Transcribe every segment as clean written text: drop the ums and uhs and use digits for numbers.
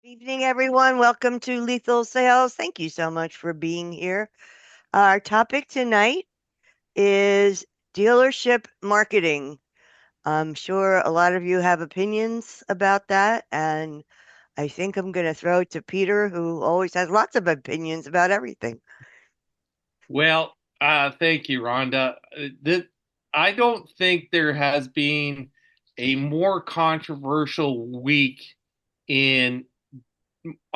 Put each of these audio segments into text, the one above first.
Evening, everyone. Welcome to Lethal Sales. Thank you so much for being here. Our topic tonight is dealership marketing. I'm sure a lot of you have opinions about that, and I think I'm going to throw it to Peter, who always has lots of opinions about everything. Thank you, Rhonda. I don't think there has been a more controversial week in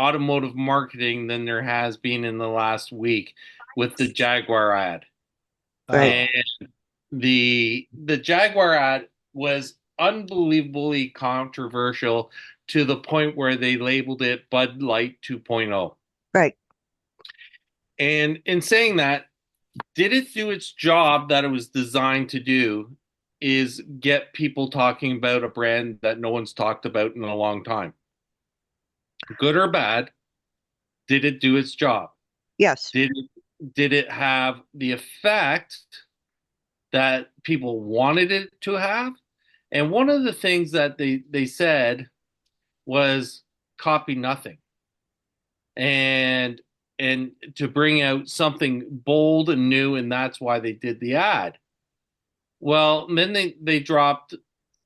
automotive marketing than there has been in the last week with the Jaguar ad. Right. And the Jaguar ad was unbelievably controversial to the point where they labeled it Bud Light 2.0. Right. And in saying that, did it do its job that it was designed to do, is get people talking about a brand that no one's talked about in a long time? Good or bad, did it do its job? Yes. Did it have the effect that people wanted it to have? And one of the things that they said was copy nothing. And and to bring out something bold and new, and that's why they did the ad. Well, then they dropped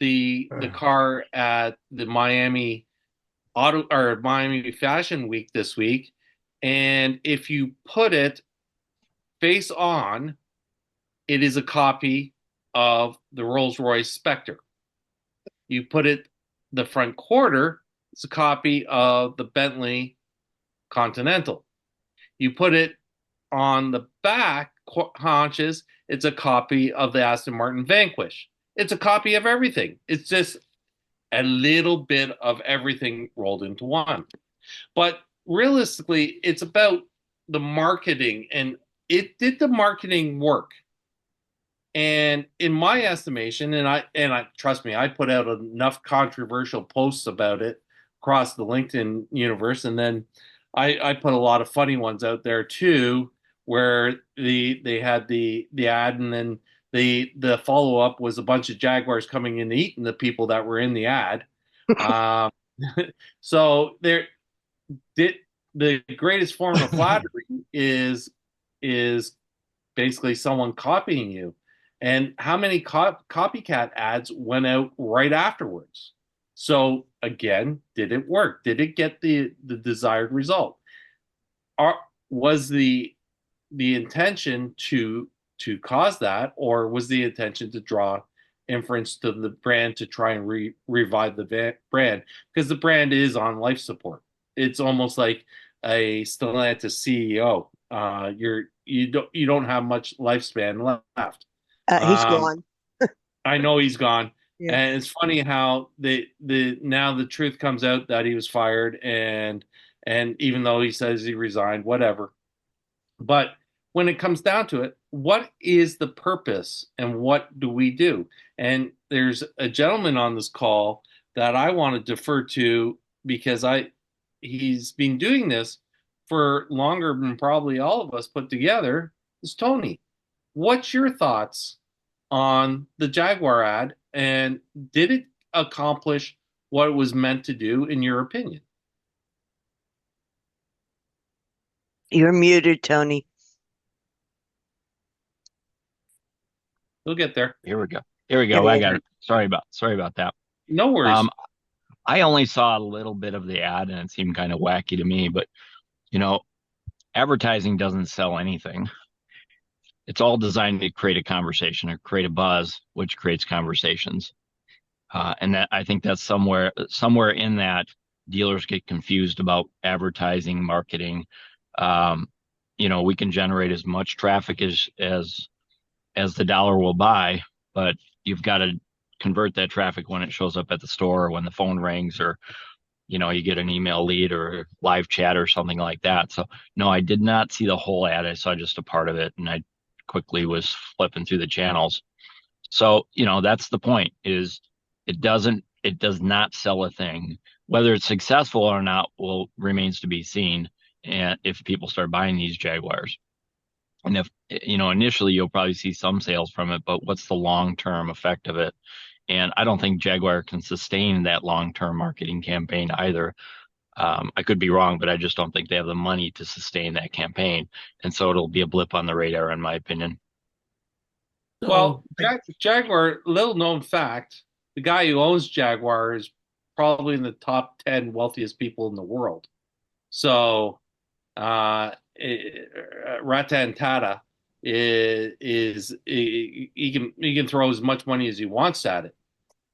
the car at the Miami Fashion Week this week, and if you put it face on, it is a copy of the Rolls-Royce Spectre. You put it the front quarter, it's a copy of the Bentley Continental. You put it on the back haunches, it's a copy of the Aston Martin Vanquish. It's a copy of everything. It's just a little bit of everything rolled into one. But realistically, it's about the marketing, and it did the marketing work. And in my estimation, and I trust me, I put out enough controversial posts about it across the LinkedIn universe, and then I put a lot of funny ones out there too, where they had the ad, and then the follow up was a bunch of Jaguars coming in and eating the people that were in the ad. Um, so there did the greatest form of flattery is basically someone copying you. And how many copycat ads went out right afterwards? So again, did it work? Did it get the desired result? Are, was the intention to cause that, or was the intention to draw inference to the brand to try and revive the brand? Because the brand is on life support. It's almost like a Stellantis CEO. You don't have much lifespan left. He's Um, gone. I know he's gone, Yeah. and it's funny how the now the truth comes out that he was fired, and even though he says he resigned, whatever. But when it comes down to it, what is the purpose and what do we do? And there's a gentleman on this call that I want to defer to because I he's been doing this for longer than probably all of us put together. Is Tony. What's your thoughts on the Jaguar ad, and did it accomplish what it was meant to do in your opinion? You're muted, Tony. We'll get there. Here we go. Here we There go. I you got it. Sorry about that. No worries. Um, I only saw a little bit of the ad and it seemed kind of wacky to me, but you know, advertising doesn't sell anything. It's all designed to create a conversation or create a buzz, which creates conversations. And that I think that's somewhere in that dealers get confused about advertising, marketing. Um, we can generate as much traffic as the dollar will buy, but you've got to convert that traffic when it shows up at the store or when the phone rings or you get an email lead or live chat or something like that. So no, I did not see the whole ad. I saw just a part of it and I quickly was flipping through the channels. So, that's the point is it does not sell a thing. Whether it's successful or not will remains to be seen. And if people start buying these Jaguars. And if, initially you'll probably see some sales from it, but what's the long-term effect of it? And I don't think Jaguar can sustain that long-term marketing campaign either. I could be wrong, but I just don't think they have the money to sustain that campaign. And so it'll be a blip on the radar, in my opinion. Well, So Jaguar, little known fact, the guy who owns Jaguar is probably in the top 10 wealthiest people in the world. So, Ratan Tata he can throw as much money as he wants at it.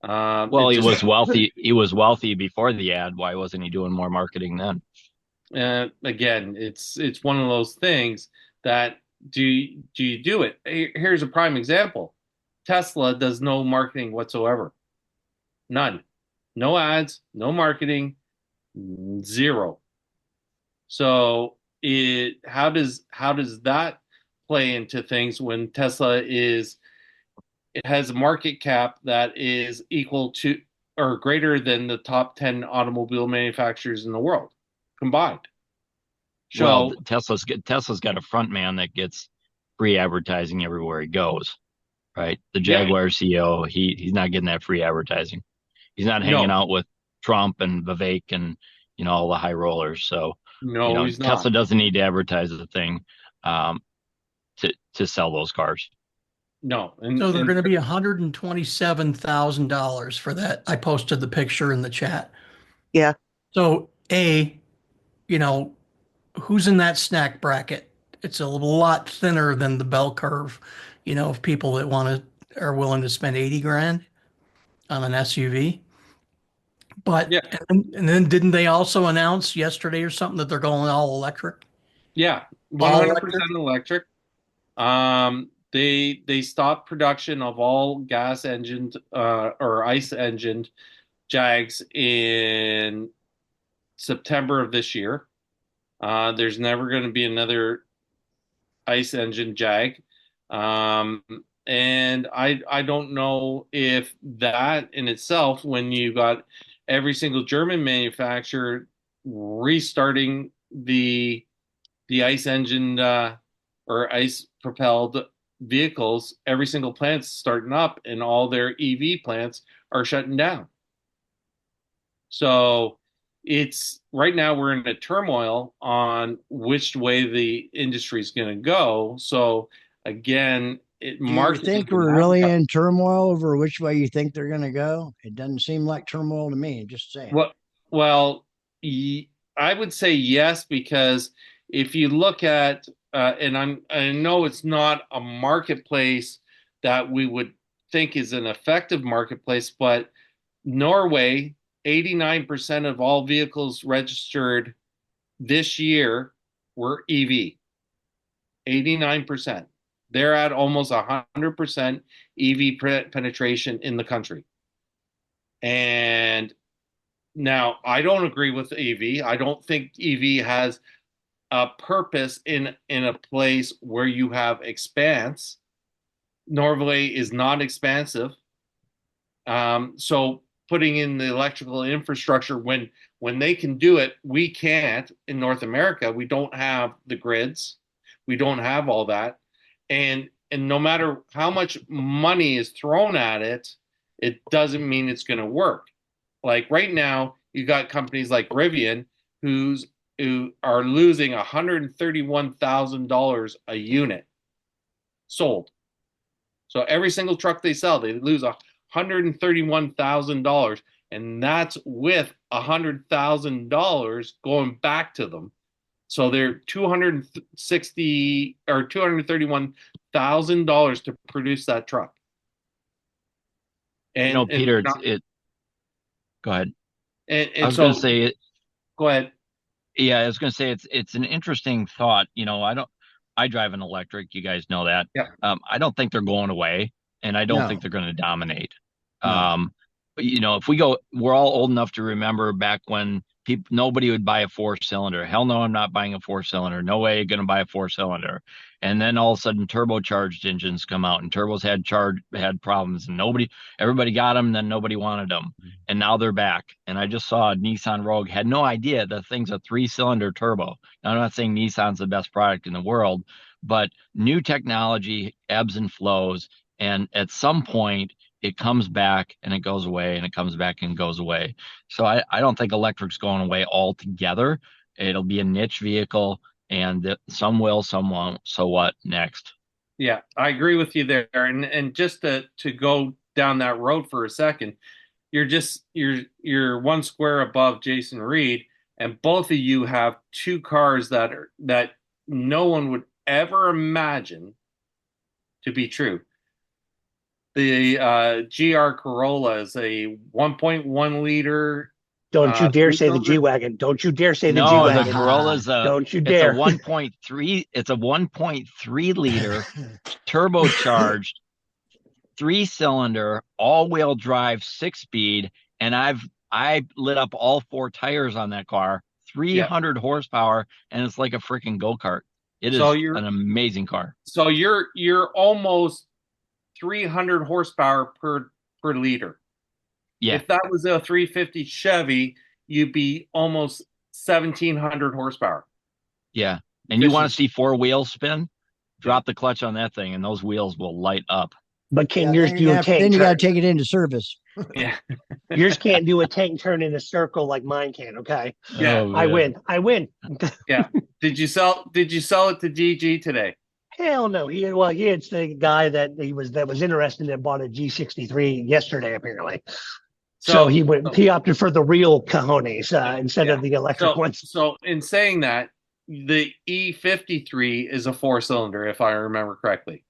Well, It he just was wealthy. He was wealthy before the ad. Why wasn't he doing more marketing then? again, it's one of those things that do you do it? Here's a prime example. Tesla does no marketing whatsoever. None. No ads, no marketing, zero. So how does that play into things when Tesla it has a market cap that is equal to or greater than the top 10 automobile manufacturers in the world combined. Well, So Tesla's got a front man that gets free advertising everywhere he goes, right? The yeah, Jaguar CEO, he's not getting that free advertising. He's not hanging no, out with Trump and Vivek and all the high rollers. So, no, he's Tesla not. doesn't need to advertise the thing um, to sell those cars. No, so they're and going to be $127,000 for that. I posted the picture in the chat. Yeah. So you know, who's in that snack bracket? It's a lot thinner than the bell curve, of people that are willing to spend 80 grand on an SUV. But yeah, and then didn't they also announce yesterday or something that they're going all electric? yeah, All electric? 100% electric. They stopped production of all gas engined or ICE engined Jags in September of this year. There's never going to be another ICE engine Jag. Um, and I don't know if that in itself, when you got every single German manufacturer restarting the ICE engine or ICE propelled vehicles, every single plant's starting up and all their EV plants are shutting down. So it's right now we're in a turmoil on which way the industry is going to go. So again, Do you marketing think and we're really advertising. in turmoil over which way you think they're going to go? It doesn't seem like turmoil to me. Just saying. Well, well, I would say yes because if you look at and I know it's not a marketplace that we would think is an effective marketplace, but Norway, 89% of all vehicles registered this year were EV. 89%. They're at almost 100% EV penetration in the country. And now I don't agree with EV. I don't think EV has a purpose in a place where you have expanse. Norway is not expansive. So putting in the electrical infrastructure when they can do it, we can't in North America. We don't have the grids. We don't have all that. And no matter how much money is thrown at it, it doesn't mean it's going to work. Like right now, you got companies like Rivian who are losing $131,000 a unit sold. So every single truck they sell, they lose $131,000, and that's with $100,000 going back to them. So they're 260 or $231,000 to produce that truck. And Peter, go ahead. I and was going so to say, go ahead. yeah, I was going to say it's an interesting thought. I drive an electric. You guys know that. Yeah. I don't think they're going away, and I don't think No, they're going to dominate. no. But if we're all old enough to remember back when nobody would buy a four-cylinder. Hell no, I'm not buying a four-cylinder. No way, going to buy a four-cylinder. And then all of a sudden, turbocharged engines come out, and turbos had problems, and everybody got them, and then nobody wanted them, and now they're back. And I just saw a Nissan Rogue. Had no idea the thing's a three-cylinder turbo. Now, I'm not saying Nissan's the best product in the world, but new technology ebbs and flows, and at some point it comes back and it goes away and it comes back and goes away. So I don't think electric's going away altogether. It'll be a niche vehicle, and some will, some won't. So what next? Yeah, I agree with you there. And just to go down that road for a second, you're one square above Jason Reed, and both of you have two cars that no one would ever imagine to be true. The GR Corolla is a 1.1 liter. Don't you dare say the three-cylinder. G-Wagon. Don't you dare say the No, the G-Wagon. Corolla's Don't you it's dare. a 1.3. It's a 1.3 liter turbocharged 3-cylinder all-wheel drive 6-speed, and I lit up all 4 tires on that car. 300 horsepower, and it's like a freaking go-kart. It is an amazing car. So you're almost 300 horsepower per liter. Yeah. If that was a 350 Chevy, you'd be almost 1,700 horsepower. Yeah. And you want to see 4 wheels spin? Drop the clutch on that thing, and those wheels will light up. But can yours do a tank Then you turn? got to take it into service. Yeah. Yours can't do a tank turn in a circle like mine can. Okay. Yeah. Oh, I win. Yeah. Did you sell it to GG today? Hell no. It's the guy that was interested and bought a G63 yesterday, apparently. So he opted for the real cojones instead of the electric ones. So in saying that, the E53 is a 4-cylinder, if I remember correctly.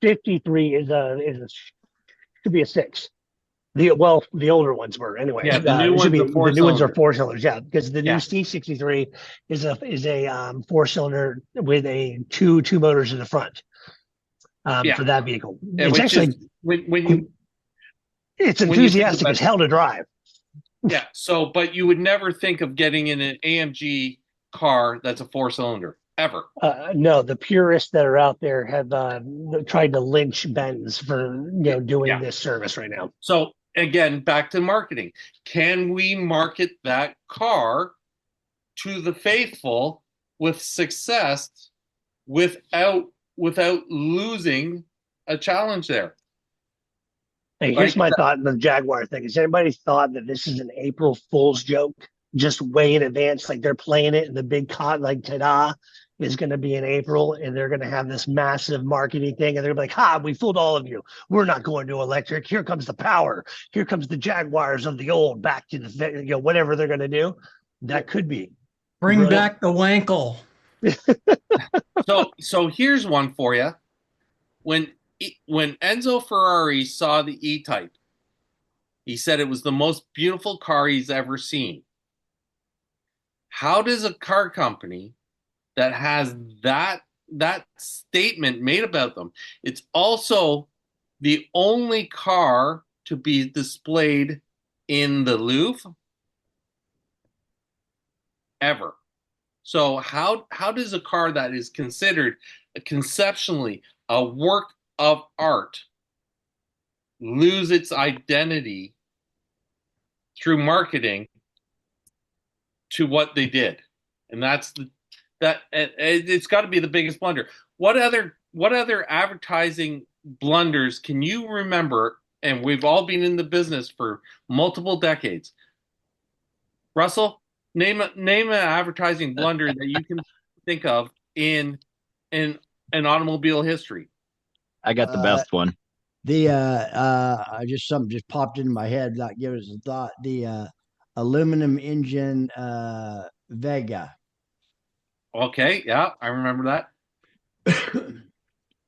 53 should be a 6. The older ones were anyway. Yeah, the new ones are the new ones are 4-cylinders. Yeah, because the new C63 is a 4-cylinder with a two motors in the front. For that vehicle, it's actually it's enthusiastic as hell to drive. Yeah. So, but you would never think of getting in an AMG car that's a 4-cylinder ever. No, the purists that are out there have tried to lynch Benz for doing this service right now. So again, back to marketing. Can we market that car to the faithful with success without losing a challenge there? Hey, here's my thought on the Jaguar thing. Has anybody thought that this is an April Fool's joke? Just way in advance, like they're playing it, and the big like ta-da is going to be in April, and they're going to have this massive marketing thing, and they're going to be like, we fooled all of you. We're not going to electric. Here comes the power. Here comes the Jaguars of the old back to the whatever they're going to do. That could be. Bring back the Wankel. So here's one for you. When Enzo Ferrari saw the E-Type, he said it was the most beautiful car he's ever seen. How does a car company that has that statement made about them? It's also the only car to be displayed in the Louvre ever. So how does a car that is considered conceptually a work of art lose its identity through marketing to what they did? And it's got to be the biggest blunder. What other advertising blunders can you remember? And we've all been in the business for multiple decades. Russell, name an advertising blunder that you can think of in automobile history. I got the best one. Something just popped into my head. That gives us a thought. The aluminum engine Vega. Okay, yeah, I remember that.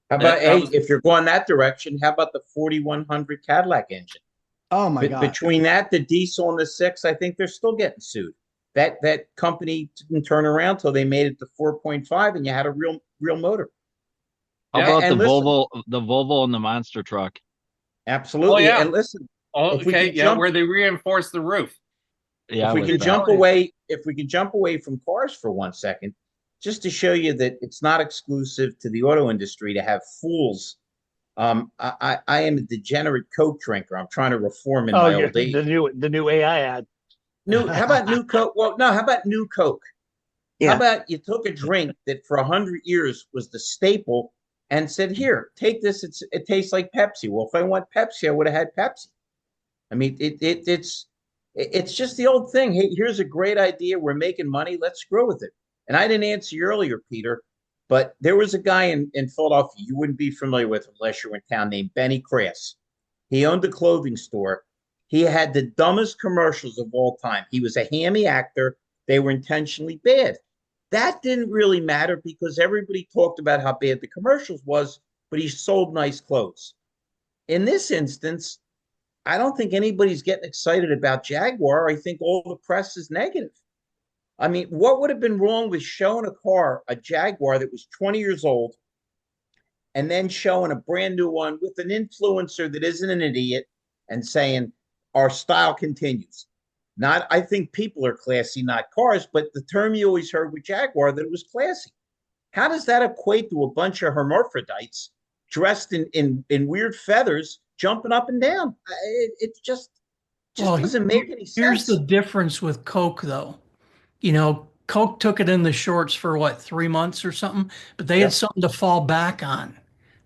How about if you're going that direction, how about the 4100 Cadillac engine? Oh my God! Between that, the diesel, and the 6, I think they're still getting sued. That company didn't turn around till they made it to 4.5, and you had a real motor. How about the Volvo and the monster truck? Absolutely. Oh, yeah. And listen. Where they reinforced the roof. Yeah. If we can jump away from cars for 1 second, just to show you that it's not exclusive to the auto industry to have fools. I am a degenerate Coke drinker. I'm trying to reform in my old age. The new AI ad. How about new Coke? Well, no, how about new Coke? Yeah. How about you took a drink that for 100 years was the staple and said, "Here, take this. It tastes like Pepsi." Well, if I want Pepsi, I would have had Pepsi. I mean, it's just the old thing. Hey, here's a great idea. We're making money. Let's grow with it. And I didn't answer you earlier, Peter, but there was a guy in Philadelphia you wouldn't be familiar with unless you were in town named Benny Crass. He owned a clothing store. He had the dumbest commercials of all time. He was a hammy actor. They were intentionally bad. That didn't really matter because everybody talked about how bad the commercials was, but he sold nice clothes. In this instance, I don't think anybody's getting excited about Jaguar. I think all the press is negative. I mean, what would have been wrong with showing a car, a Jaguar that was 20 years old, and then showing a brand new one with an influencer that isn't an idiot and saying, our style continues? Not, I think people are classy, not cars, but the term you always heard with Jaguar that it was classy. How does that equate to a bunch of hermaphrodites dressed in weird feathers jumping up and down? It just doesn't make any Here's sense. the difference with Coke, though. Coke took it in the shorts for what, 3 months or something, but they had Yep. something to fall back on.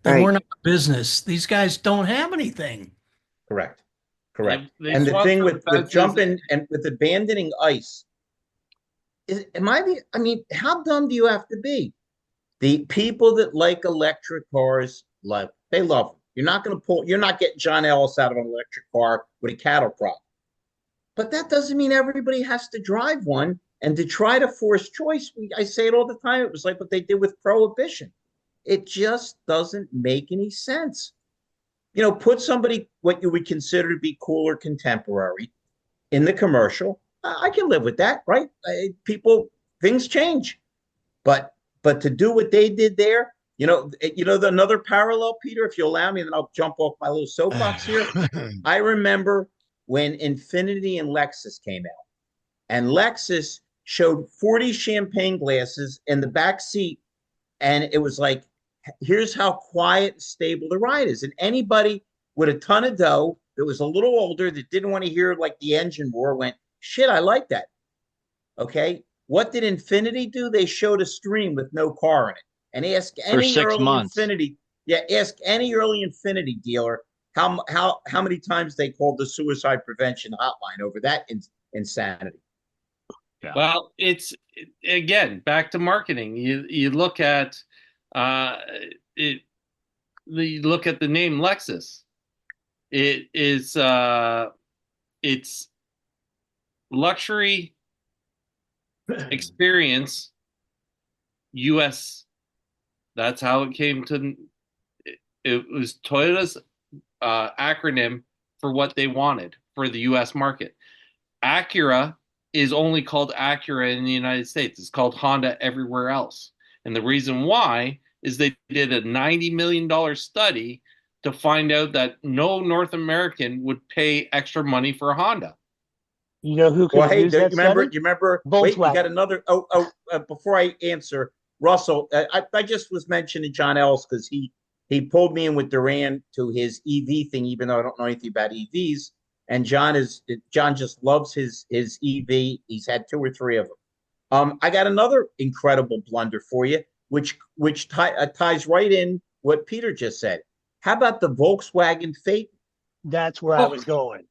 They Right. weren't out of business. These guys don't have anything. Correct. Correct. They And the swapped thing for with fences. jumping and with abandoning ice is, I mean, how dumb do you have to be? The people that like electric cars, they love them. You're not getting John Ellis out of an electric car with a cattle prod. But that doesn't mean everybody has to drive one. And to try to force choice, I say it all the time. It was like what they did with prohibition. It just doesn't make any sense. Put somebody what you would consider to be cool or contemporary in the commercial. I can live with that, right? Things change, but to do what they did there, another parallel, Peter, if you allow me, then I'll jump off my little soapbox here. I remember when Infiniti and Lexus came out, and Lexus showed 40 champagne glasses in the back seat, and it was like, here's how quiet and stable the ride is. And anybody with a ton of dough that was a little older that didn't want to hear like the engine roar went, shit, I like that. Okay. What did Infiniti do? They showed a stream with no car in it. And ask For any 6 early months. Infiniti, ask any early Infiniti dealer how many times they called the suicide prevention hotline over that insanity. Yeah. Well, it's again back to marketing. You look at it. You look at the name Lexus. It is it's luxury experience US. That's how it came to. It was Toyota's acronym for what they wanted for the US market. Acura is only called Acura in the United States. It's called Honda everywhere else. And the reason why is they did a $90 million study to find out that no North American would pay extra money for a Honda. You know who could Well, hey, use that study? you remember, Volkswagen. wait, you got another, before I answer, Russell, I just was mentioning John Ellis because he pulled me in with Duran to his EV thing, even though I don't know anything about EVs. And John just loves his EV. He's had 2 or 3 of them. I got another incredible blunder for you, which ties right in what Peter just said. How about the Volkswagen Phaeton? That's where I was going.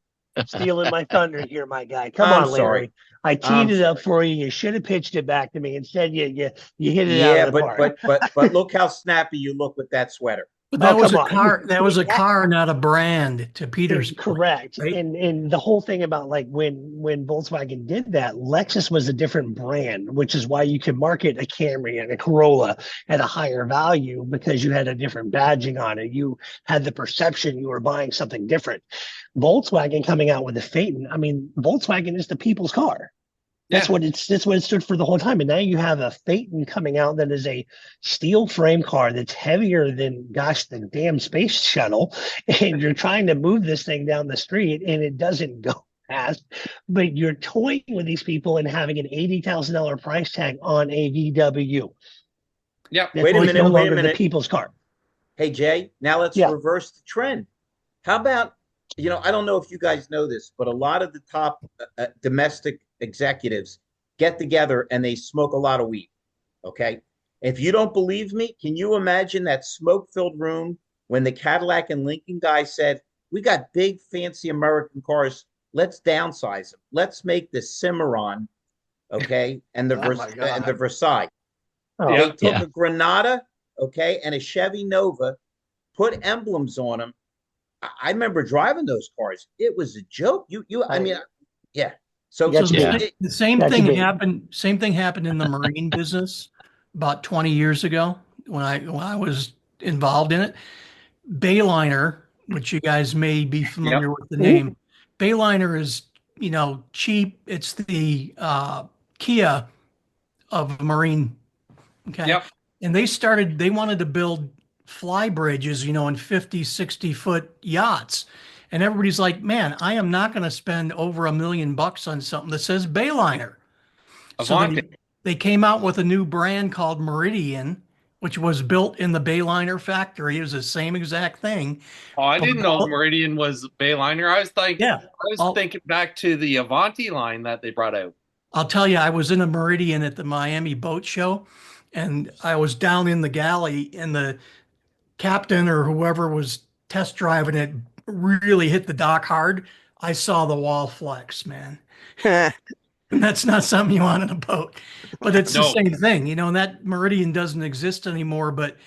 Stealing my thunder here, my guy. Come I'm on, sorry. Larry. I teed it up for you. You should have pitched it back to me. Instead, you hit it out of the park. but look how snappy you look with that sweater. But that was come a on. car. That was a car, not a brand. To Peter's point, correct. right? And the whole thing about like when Volkswagen did that, Lexus was a different brand, which is why you could market a Camry and a Corolla at a higher value because you had a different badging on it. You had the perception you were buying something different. Volkswagen coming out with the Phaeton. I mean, Volkswagen is the people's car. That's what it stood for the whole time. And now you have a Phaeton coming out that is a steel frame car that's heavier than, gosh, the damn space shuttle. And you're trying to move this thing down the street and it doesn't go fast. But you're toying with these people and having an $80,000 price tag on a VW. Yeah. Wait a minute. No Wait a longer minute. the people's car. Hey, Jay, now let's reverse the trend. How about, I don't know if you guys know this, but a lot of the top domestic executives get together and they smoke a lot of weed. Okay. If you don't believe me, can you imagine that smoke-filled room when the Cadillac and Lincoln guy said, "We got big, fancy American cars. Let's downsize them. Let's make the Cimarron, okay, and the Oh my and the God. Versailles." Oh, They Yeah. took Yeah. a Granada, okay, and a Chevy Nova, put emblems on them. I remember driving those cars. It was a joke. I mean, yeah. So got So you Yeah. beat. the same Got you thing beat. happened. Same thing happened in the marine business about 20 years ago when I was involved in it. Bayliner, which you guys may be Yep. familiar with the Mhm. name. Bayliner is, cheap. It's the Kia of marine. Okay. Yep. And they wanted to build fly bridges, in 50, 60-foot yachts. And everybody's like, man, I am not going to spend over $1 million on something that says Bayliner. So Avante. they came out with a new brand called Meridian, which was built in the Bayliner factory. It was the same exact thing. Oh, I But didn't know Meridian was Bayliner. yeah, I was I'll, thinking back to the Avanti line that they brought out. I'll tell you, I was in a Meridian at the Miami Boat Show, and I was down in the galley, and the captain or whoever was test driving it really hit the dock hard. I saw the wall flex, man. And that's not something you want in a boat, but it's the No. same thing, and that Meridian doesn't exist anymore, but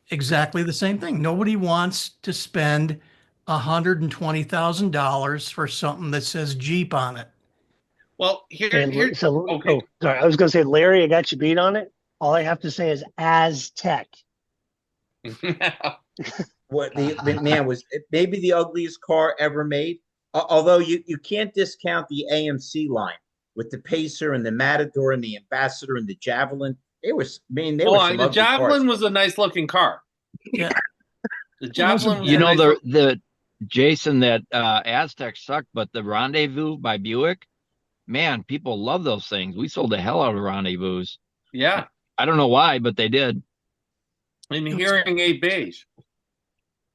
exactly the same thing. Nobody wants to spend $120,000 for something that says Jeep on it. Well, And so, okay. sorry, I was going to say, Larry, I got you beat on it. All I have to say is Aztec. what the man was maybe the ugliest car ever made. Although you can't discount the AMC line with the Pacer and the Matador and the Ambassador and the Javelin. They were, I mean, they Hold were on, some the ugly Javelin cars. was a nice looking car. Yeah. The Javelin was You a know, nice the Jason, that Aztec sucked, but the Rendezvous by Buick, man, people love those things. We sold the hell out of Rendezvous. Yeah. I don't know why, but they did. And hearing aid beige.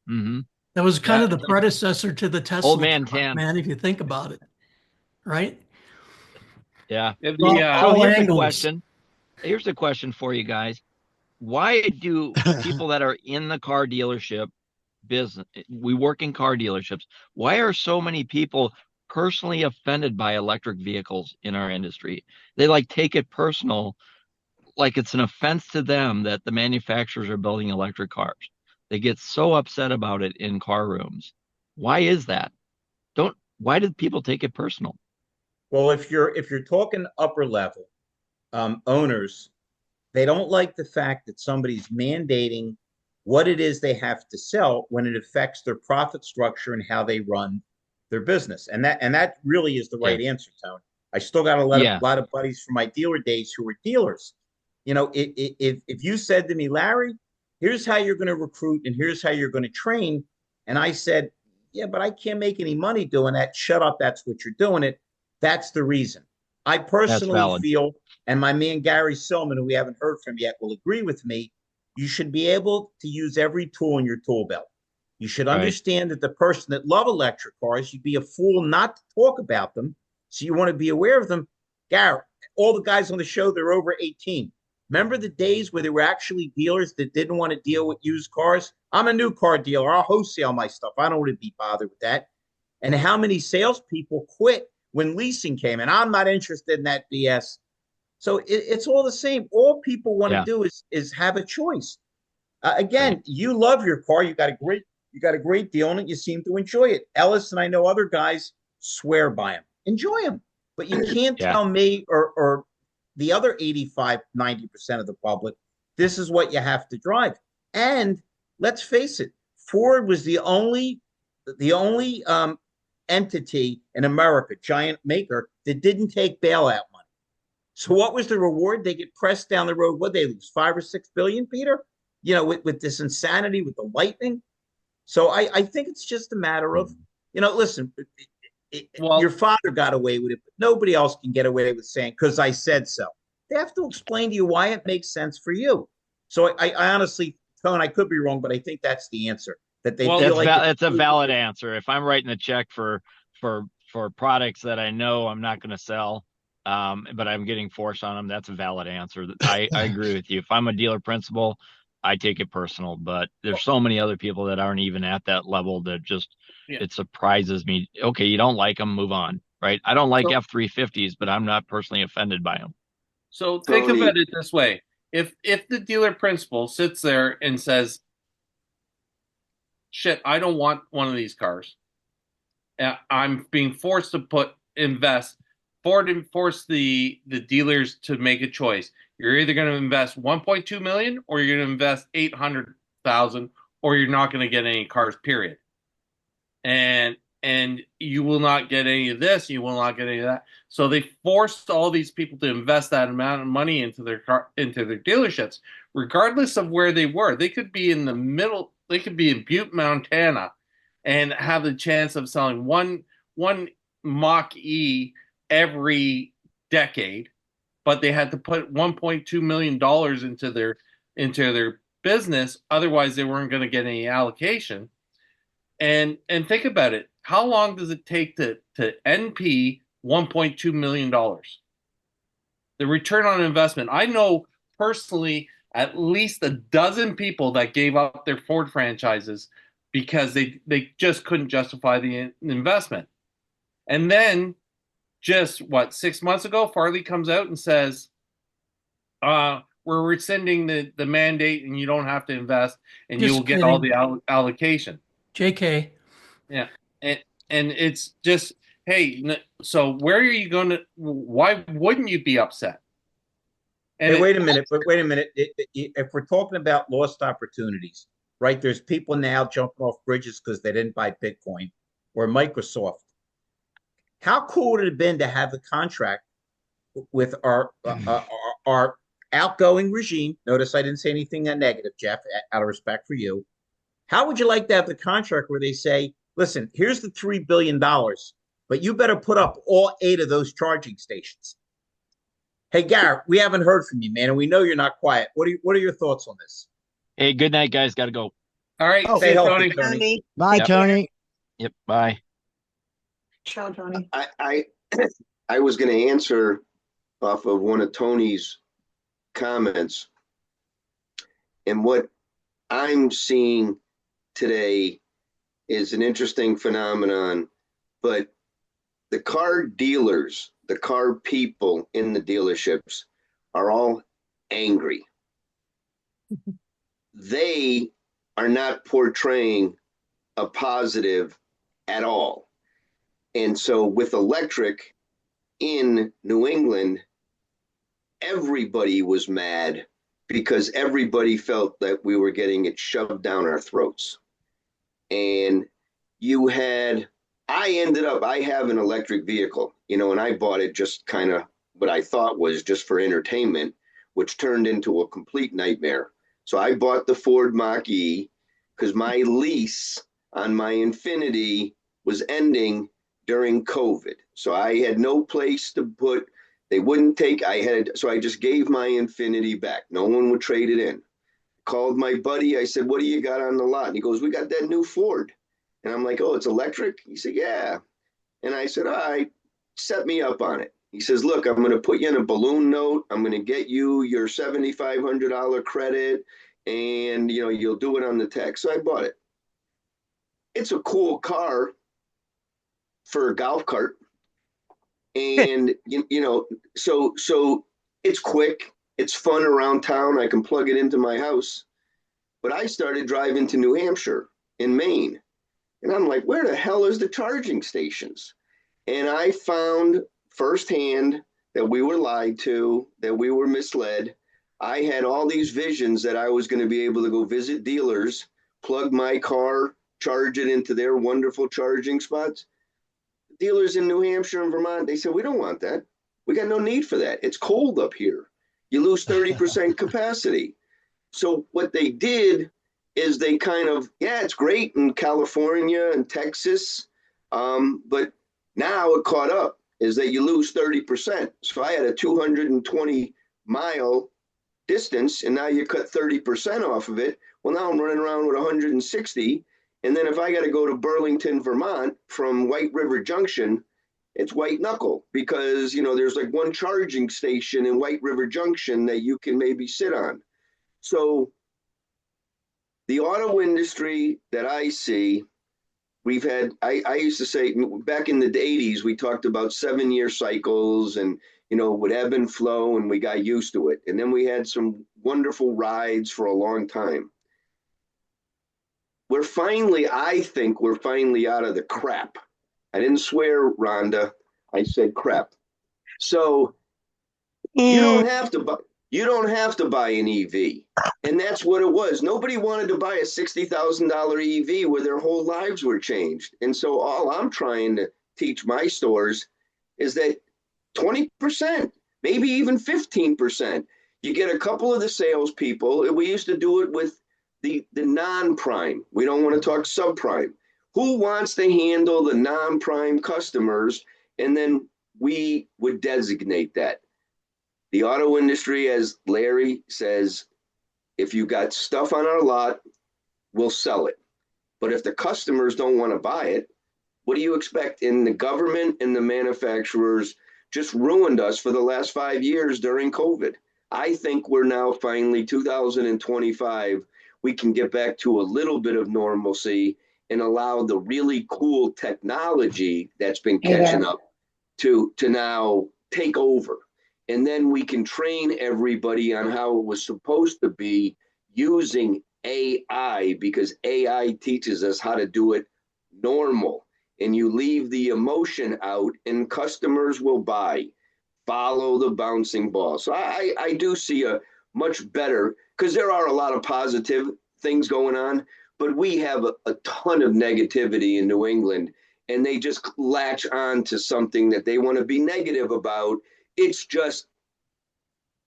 Hmm. That was kind Yeah. of the predecessor to the Tesla Old man truck, tan. man, if you think about it, right? Yeah. The, All, So all here's the angles. question. Here's the question for you guys. Why do people that are in the car dealership business, we work in car dealerships, why are so many people personally offended by electric vehicles in our industry? They like take it personal, like it's an offense to them that the manufacturers are building electric cars. They get so upset about it in car rooms. Why is that? Why do people take it personal? Well, if you're talking upper level owners, they don't like the fact that somebody's mandating what it is they have to sell when it affects their profit structure and how they run their business. And that really is the Yeah. right answer, Tony. I still got a Yeah. lot of buddies from my dealer days who were dealers. If you said to me, Larry, here's how you're going to recruit and here's how you're going to train, and I said, yeah, but I can't make any money doing that. Shut up. That's what you're doing it. That's the reason. I That's personally valid. feel, and my man Gary Sillman, who we haven't heard from yet, will agree with me. You should be able to use every tool in your tool belt. You should Right. understand that the person that love electric cars, you'd be a fool not to talk about them. So you want to be aware of them. Gary, all the guys on the show, they're over 18. Remember the days where there were actually dealers that didn't want to deal with used cars? I'm a new car dealer. I'll wholesale my stuff. I don't want to be bothered with that. And how many salespeople quit when leasing came? And I'm not interested in that BS. So it's all the same. All people want to Yeah. do is have a choice. Again, you love your car. You got a great deal on it. You seem to enjoy it. Ellis and I know other guys swear by them. Enjoy them. But you can't Yeah. tell me or the other 85, 90% of the public, this is what you have to drive. And let's face it, Ford was the only entity in America, giant maker, that didn't take bailout money. So what was the reward? They get pressed down the road. What they lose, 5 or 6 billion, Peter? With this insanity with the lightning. So I think it's just a matter of, listen, Well- your father got away with it, but nobody else can get away with saying, because I said so. They have to explain to you why it makes sense for you. So I honestly, Tone, I could be wrong, but I think that's the answer. That they Well, feel That's like that's a valid answer. If I'm writing a check for products that I know I'm not going to sell, but I'm getting forced on them. That's a valid answer. I agree with you. If I'm a dealer principal, I take it personal, but there's so many other people that aren't even at that level that just, Yeah. it surprises me. Okay, you don't like them, move on, right? I don't like So- F-350s, but I'm not personally offended by them. So think about it this way. If the dealer principal sits there and says, shit, I don't want one of these cars. I'm being forced to force the dealers to make a choice. You're either going to invest 1.2 million or you're going to invest 800,000 or you're not going to get any cars, period. And you will not get any of this, you will not get any of that. So they forced all these people to invest that amount of money into their dealerships, regardless of where they were. They could be in the middle, they could be in Butte, Montana, and have the chance of selling one Mach E every decade, but they had to put $1.2 million into their business, otherwise they weren't going to get any allocation. And think about it. How long does it take to NP $1.2 million? The return on investment. I know personally at least a dozen people that gave up their Ford franchises because they just couldn't justify the investment. And then just 6 months ago, Farley comes out and says, we're rescinding the mandate and you don't have to invest and you Just will get all kidding. the allocation. JK. Yeah. And it's just, hey, so where are you going to, why wouldn't you be upset? And Hey, wait a minute. If we're talking about lost opportunities, right? There's people now jumping off bridges because they didn't buy Bitcoin or Microsoft. How cool would it have been to have the contract with our outgoing regime? Notice I didn't say anything that negative, Jeff, out of respect for you. How would you like to have the contract where they say, listen, here's the $3 billion, but you better put up all 8 of those charging stations? Hey, Garrett, we haven't heard from you, man, and we know you're not quiet. What are your thoughts on this? Hey, good night, guys. Got to go. all right, Oh, see you, stay healthy, Tony. Tony. Bye, Yep. Tony. Yep. Bye. Ciao, Tony. I was going to answer off of one of Tony's comments, and what I'm seeing today is an interesting phenomenon, but the car dealers, the car people in the dealerships are all angry. They are not portraying a positive at all. And so with electric in New England, everybody was mad because everybody felt that we were getting it shoved down our throats. And I have an electric vehicle, and I bought it just kind of what I thought was just for entertainment, which turned into a complete nightmare. So I bought the Ford Mach-E because my lease on my Infinity was ending during COVID. So I had no place to put, they wouldn't take, so I just gave my Infinity back. No one would trade it in. Called my buddy. I said, what do you got on the lot? And he goes, we got that new Ford. And I'm like, oh, it's electric? He said, yeah. And I said, all right, set me up on it. He says, look, I'm going to put you in a balloon note. I'm going to get you your $7,500 credit and, you'll do it on the tax. So I bought it. It's a cool car for a golf cart. And, so it's quick. It's fun around town. I can plug it into my house. But I started driving to New Hampshire in Maine. And I'm like, where the hell is the charging stations? And I found firsthand that we were lied to, that we were misled. I had all these visions that I was going to be able to go visit dealers, plug my car, charge it into their wonderful charging spots. Dealers in New Hampshire and Vermont, they said, we don't want that. We got no need for that. It's cold up here. You lose 30% capacity. So what they did is they kind of, it's great in California and Texas, but now it caught up is that you lose 30%. So I had a 220-mile distance, and now you cut 30% off of it. Well, now I'm running around with 160. And then if I got to go to Burlington, Vermont from White River Junction, It's white knuckle because, there's like one charging station in White River Junction that you can maybe sit on. So the auto industry that I see, I used to say back in the 80s, we talked about 7-year cycles and, would ebb and flow, and we got used to it. And then we had some wonderful rides for a long time. I think we're finally out of the crap. I didn't swear, Rhonda. I said crap. So you don't have to buy an EV. And that's what it was. Nobody wanted to buy a $60,000 EV where their whole lives were changed. And so all I'm trying to teach my stores is that 20%, maybe even 15%. You get a couple of the salespeople. We used to do it with the non-prime. We don't want to talk subprime. Who wants to handle the non-prime customers? And then we would designate that. The auto industry, as Larry says, if you got stuff on our lot, we'll sell it. But if the customers don't want to buy it, what do you expect? And the government and the manufacturers just ruined us for the last 5 years during COVID. I think we're now finally 2025. We can get back to a little bit of normalcy and allow the really cool technology that's been catching up to now take over. And then we can train everybody on how it was supposed to be using AI, because AI teaches us how to do it normal. And you leave the emotion out and customers will buy. Follow the bouncing ball. So I do see a much better, because there are a lot of positive things going on, but we have a ton of negativity in New England, and they just latch on to something that they want to be negative about. It's just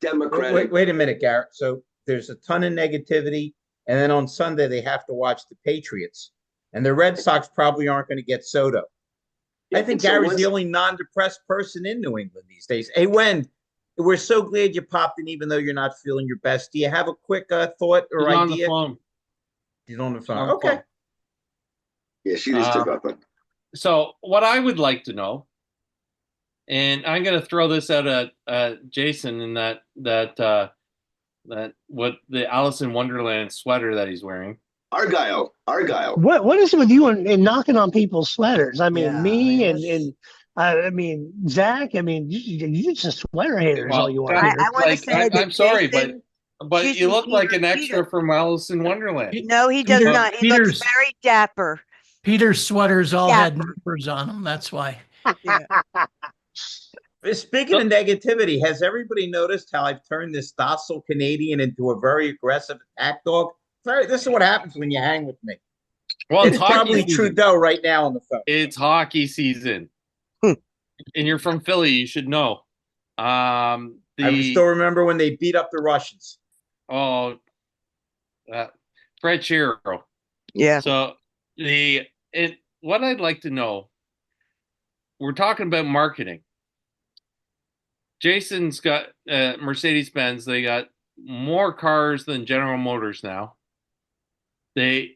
democratic. Wait a minute, Garrett. So there's a ton of negativity, and then on Sunday they have to watch the Patriots, and the Red Sox probably aren't going to get Soto. I think Gary's the only non-depressed person in New England these days. Hey, Wen, we're so glad you popped in, even though you're not feeling your best. Do you have a quick thought or idea? On the phone. She's on the phone. Okay. Yeah, she just took off. So what I would like to know, and I'm going to throw this out at Jason in that what the Alice in Wonderland sweater that he's wearing. Argyle. What is it with you and knocking on people's sweaters? I mean, Yeah, me I and I mean, Zach. I mean, you're just sweater haters. Well, All you are. I want to say that I'm sorry, Jason, but you Jason, look like an Peter. extra from Alice in Wonderland. No, he does not. He looks very dapper. Peter's sweaters all had Dapper. numbers on them. That's why. Yeah. Speaking of negativity, has everybody noticed how I've turned this docile Canadian into a very aggressive attack dog? This is what happens when you hang with me. Well, It's probably Trudeau right now on the phone. It's hockey season, and you're from Philly. You should know. I still remember when they beat up the Russians. Fred Scherer. Yeah. So what I'd like to know, we're talking about marketing. Jason's got Mercedes-Benz. They got more cars than General Motors now. They've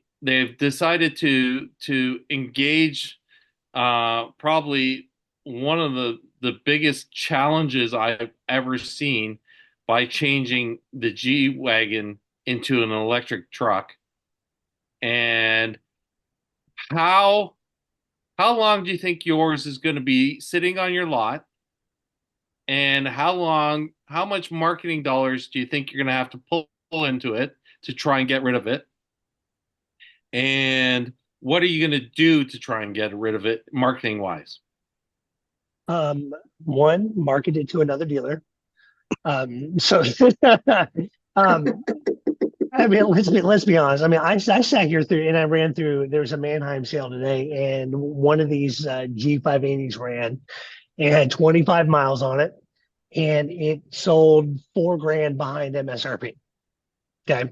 decided to engage probably one of the biggest challenges I've ever seen by changing the G-Wagon into an electric truck. And how long do you think yours is going to be sitting on your lot? And how much marketing dollars do you think you're going to have to pull into it to try and get rid of it? And what are you going to do to try and get rid of it marketing wise? One, market it to another dealer. I mean, let's be honest. I mean, I sat here through and I ran through. There was a Manheim sale today, and one of these G580s ran. It had 25 miles on it, and it sold $4,000 behind MSRP. Okay,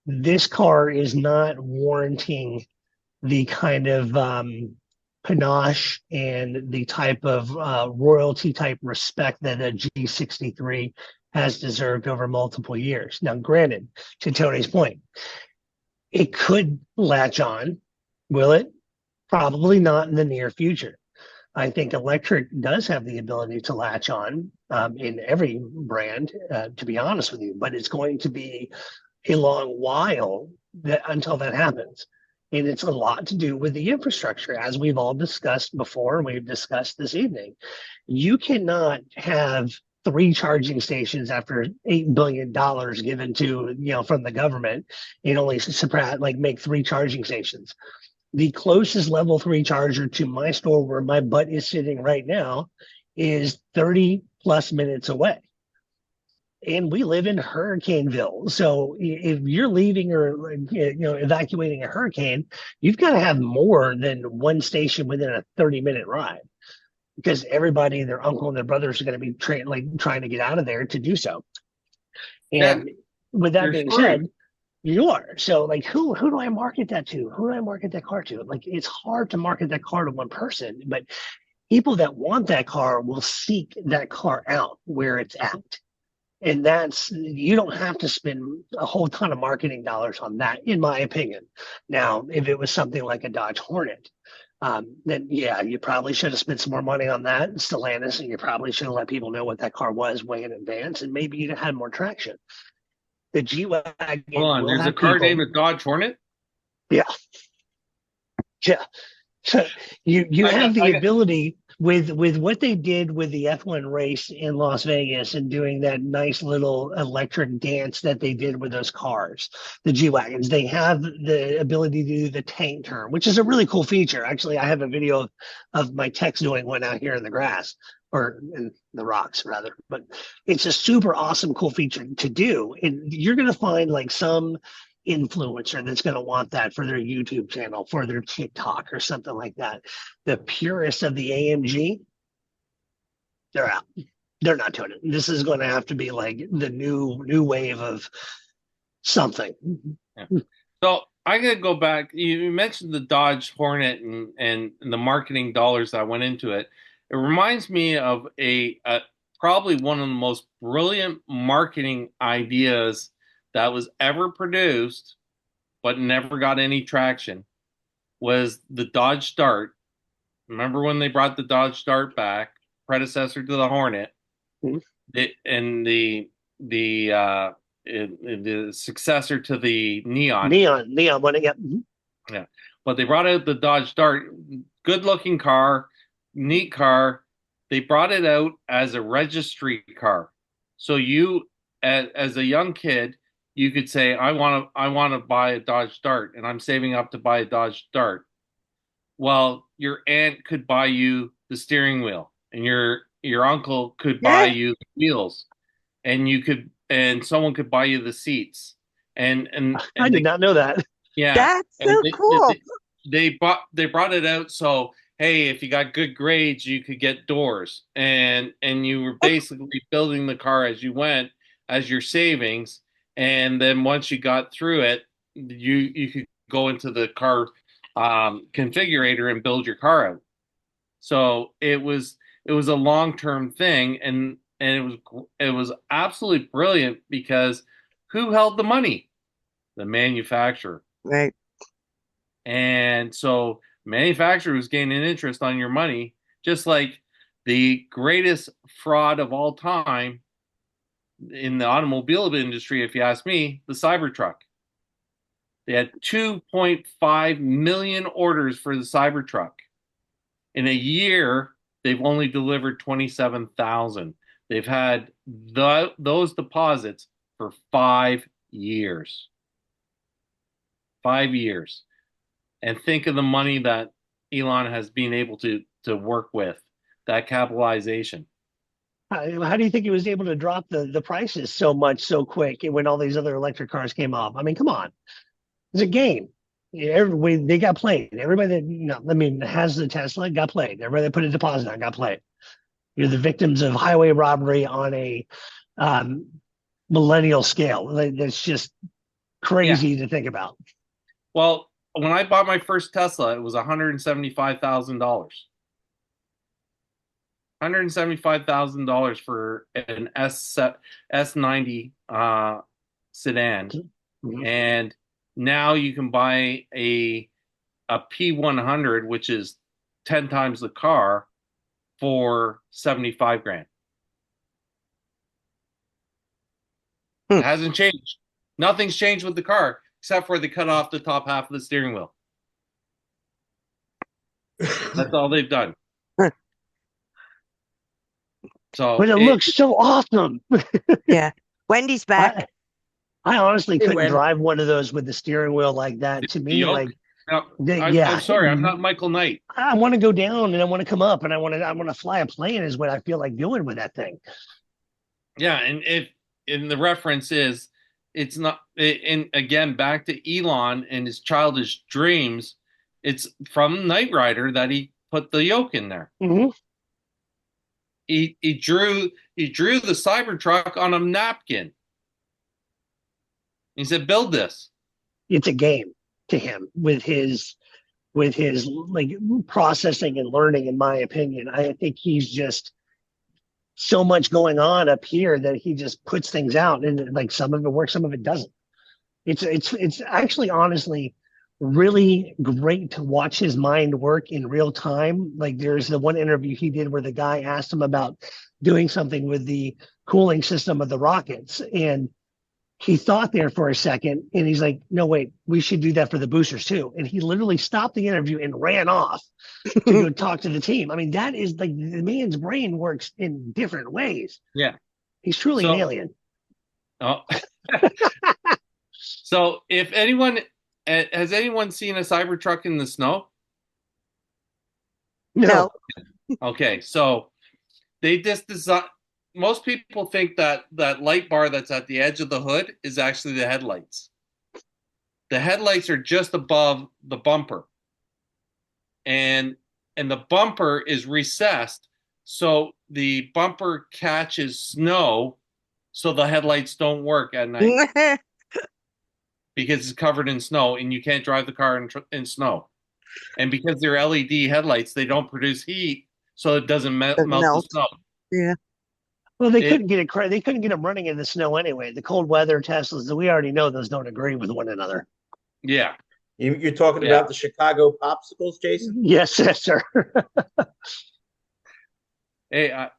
this car is not warranting the kind of panache and the type of royalty type respect that a G63 has deserved over multiple years. Now, granted, to Tony's point, it could latch on. Will it? Probably not in the near future. I think electric does have the ability to latch on in every brand, to be honest with you, but it's going to be a long while until that happens. And it's a lot to do with the infrastructure, as we've all discussed before, and we've discussed this evening. You cannot have three charging stations after $8 billion given to from the government and only make three charging stations. The closest level 3 charger to my store where my butt is sitting right now is 30 plus minutes away. And we live in Hurricaneville. So if you're leaving or evacuating a hurricane, you've got to have more than one station within a 30-minute ride, because everybody, their uncle and their brothers are going to be trying to get out of there to do so. And with that being said, you are. So who do I market that to? Who do I market that car to? It's hard to market that car to one person, but people that want that car will seek that car out where it's at. And you don't have to spend a whole ton of marketing dollars on that, in my opinion. Now, if it was something like a Dodge Hornet, then yeah, you probably should have spent some more money on that, Stellantis, and you probably should have let people know what that car was way in advance, and maybe you'd have had more traction. The G-Wagon. Hold on, there's a car named a Dodge Hornet? Yeah. Yeah. So you have the ability with what they did with the F1 race in Las Vegas and doing that nice little electric dance that they did with those cars, the G-Wagons. They have the ability to do the tank turn, which is a really cool feature. Actually, I have a video of my techs doing one out here in the grass, or in the rocks rather. But it's a super awesome, cool feature to do. And you're going to find some influencer that's going to want that for their YouTube channel, for their TikTok or something like that. The purists of the AMG, they're out. They're not doing it. This is going to have to be the new wave of something. Yeah. So I'm going to go back. You mentioned the Dodge Hornet and the marketing dollars that went into it. It reminds me of a probably one of the most brilliant marketing ideas that was ever produced, but never got any traction, was the Dodge Dart. Remember when they brought the Dodge Dart back, predecessor to the Hornet, and the successor to the Neon. Neon one, yeah. Yeah, but they brought out the Dodge Dart, good-looking car, neat car. They brought it out as a registry car, so you, as a young kid, you could say, I want to buy a Dodge Dart, and I'm saving up to buy a Dodge Dart. Well, your aunt could buy you the steering wheel, and your uncle could buy you the wheels, and someone could buy you the seats. And I did not know that. Yeah, that's so cool. They brought it out so, hey, if you got good grades, you could get doors, and you were basically building the car as you went, as your savings. And then once you got through it, you could go into the car configurator and build your car out. So it was a long-term thing, and it was absolutely brilliant, because who held the money? The manufacturer. Right. And so manufacturer was gaining interest on your money, just like the greatest fraud of all time in the automobile industry, if you ask me, the Cybertruck. They had 2.5 million orders for the Cybertruck. In a year, they've only delivered 27,000. They've had those deposits for 5 years. 5 years. And think of the money that Elon has been able to work with, that capitalization. How do you think he was able to drop the prices so much so quick when all these other electric cars came off? I mean, come on. It's a game. Everybody, they got played. Everybody that has the Tesla got played. Everybody that put a deposit on got played. You're the victims of highway robbery on a millennial scale. That's just crazy to think about. Well, when I bought my first Tesla, it was $175,000. $175,000 for an S90 sedan, and now you can buy a P100, which is 10 times the car, for 75 grand. Hmm. It hasn't changed. Nothing's changed with the car except for they cut off the top half of the steering wheel. That's all they've done. So But it looks so awesome. Yeah. Wendy's back. I honestly Hey, couldn't Wen. drive one of those with the steering wheel like that. To me, yoke. like, Now, yeah, I'm sorry, I'm not Michael Knight. I want to go down and I want to come up and I want to fly a plane is what I feel like doing with that thing. Yeah, and the reference is it's not. And again, back to Elon and his childish dreams. It's from Knight Rider that he put the yoke in there. Mm-hmm. He drew the Cybertruck on a napkin. He said, "Build this." It's a game to him with his like processing and learning. In my opinion, I think he's just so much going on up here that he just puts things out, and like some of it works, some of it doesn't. It's actually honestly really great to watch his mind work in real time. Like there's the one interview he did where the guy asked him about doing something with the cooling system of the rockets, and he thought there for a second and he's like, no, wait, we should do that for the boosters too. And he literally stopped the interview and ran off to go talk to the team. I mean, that is like the man's brain works in different ways. Yeah, he's truly an alien. Oh. So if anyone has anyone seen a Cybertruck in the snow? No. Okay, so they just design. Most people think that light bar that's at the edge of the hood is actually the headlights. The headlights are just above the bumper, and the bumper is recessed so the bumper catches snow, so the headlights don't work at night because it's covered in snow and you can't drive the car in snow. And because they're LED headlights, they don't produce heat, so it doesn't melt the snow. Yeah. Well, they couldn't get it. They couldn't get them running in the snow anyway. The cold weather Teslas, we already know those don't agree with one another. Yeah. You're talking about the Chicago popsicles, Jason? Yes, yes, sir. Hey,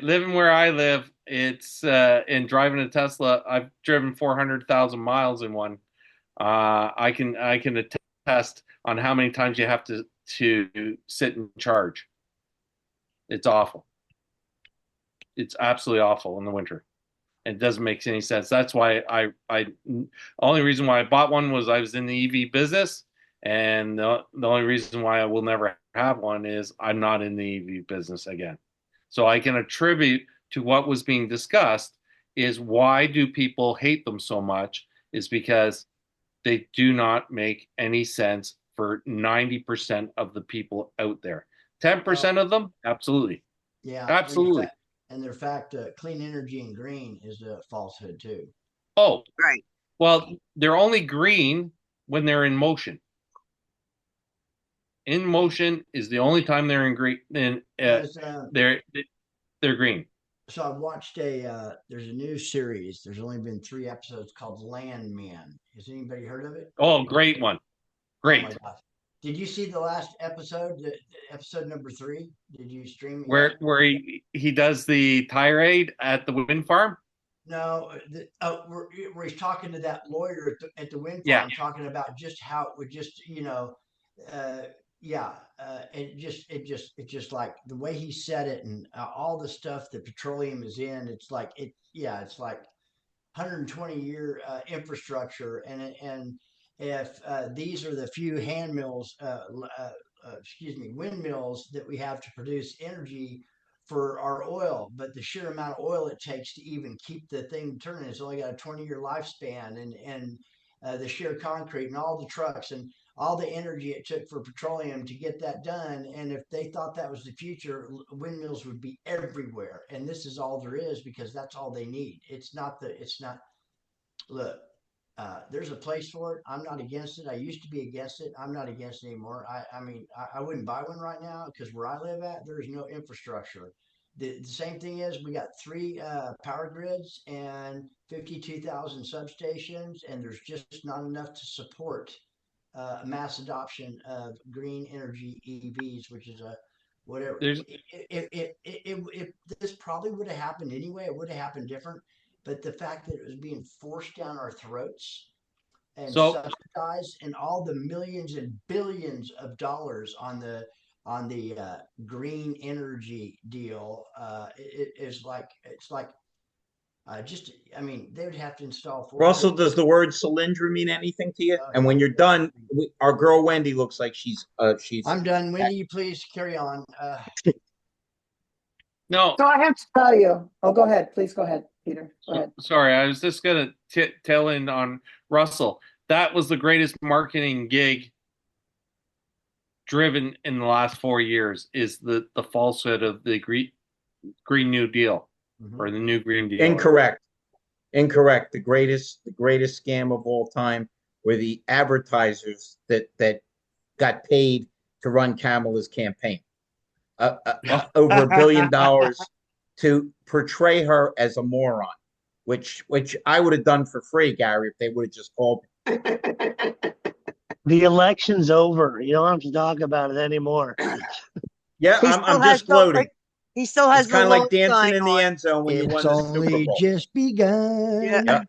living where I live, it's in driving a Tesla. I've driven 400,000 miles in one. I can attest on how many times you have to sit and charge. It's awful. It's absolutely awful in the winter. It doesn't make any sense. That's why I only reason why I bought one was I was in the EV business, and the only reason why I will never have one is I'm not in the EV business again. So I can attribute to what was being discussed is why do people hate them so much is because they do not make any sense for 90% of the people out there. 10% of them, absolutely. Yeah, absolutely. And their fact, clean energy and green is a falsehood too. Oh, right. Well, they're only green when they're in motion. In motion is the only time they're in green. They're green. So I've watched there's a new series. There's only been 3 episodes called Landman. Has anybody heard of it? Oh, great one. Great. Oh my gosh. Did you see the last episode, episode number 3? Did you stream it? Where he does the tirade at the wind farm? No, where he's talking to that lawyer at the wind farm, talking about just how it would just, it just like the way he said it and all the stuff that petroleum is in. It's like it's like 120-year infrastructure, and if these are the few windmills that we have to produce energy for our oil, but the sheer amount of oil it takes to even keep the thing turning, it's only got a 20-year lifespan, and the sheer concrete and all the trucks and all the energy it took for petroleum to get that done. And if they thought that was the future, windmills would be everywhere. And this is all there is because that's all they need. It's not, look, there's a place for it. I'm not against it. I used to be against it. I'm not against it anymore. I wouldn't buy one right now because where I live at, there is no infrastructure. The same thing is we got 3 power grids and 52,000 substations, and there's just not enough to support mass adoption of green energy EVs, which is a whatever. There's If this probably would have happened anyway, it would have happened different. But the fact that it was being forced down our throats and so subsidized, and all the millions and billions of dollars on the green energy deal, it is like it's like just I mean they would have to install 400. Russell, does the word cylindra mean anything to you? Oh, And when you're done, our girl Wendy looks like she's. I'm done. Wendy, you please carry on. no. So I have to tell you. Oh, go ahead. Please go ahead, Peter. Go ahead. Sorry, I was just gonna tell in on Russell. That was the greatest marketing gig driven in the last 4 years. Is the falsehood of the Green New Deal or the new Green Deal? Incorrect. Incorrect. The greatest scam of all time were the advertisers that got paid to run Kamala's campaign. Over $1 billion to portray her as a moron, which I would have done for free, Gary, if they would have just called me. The election's over. You don't have to talk about it anymore. Yeah, He I'm still just has floating. He still has It's the kind of like loan dancing sign in the on. end zone when you It's won the Super only Bowl. just begun. Yeah.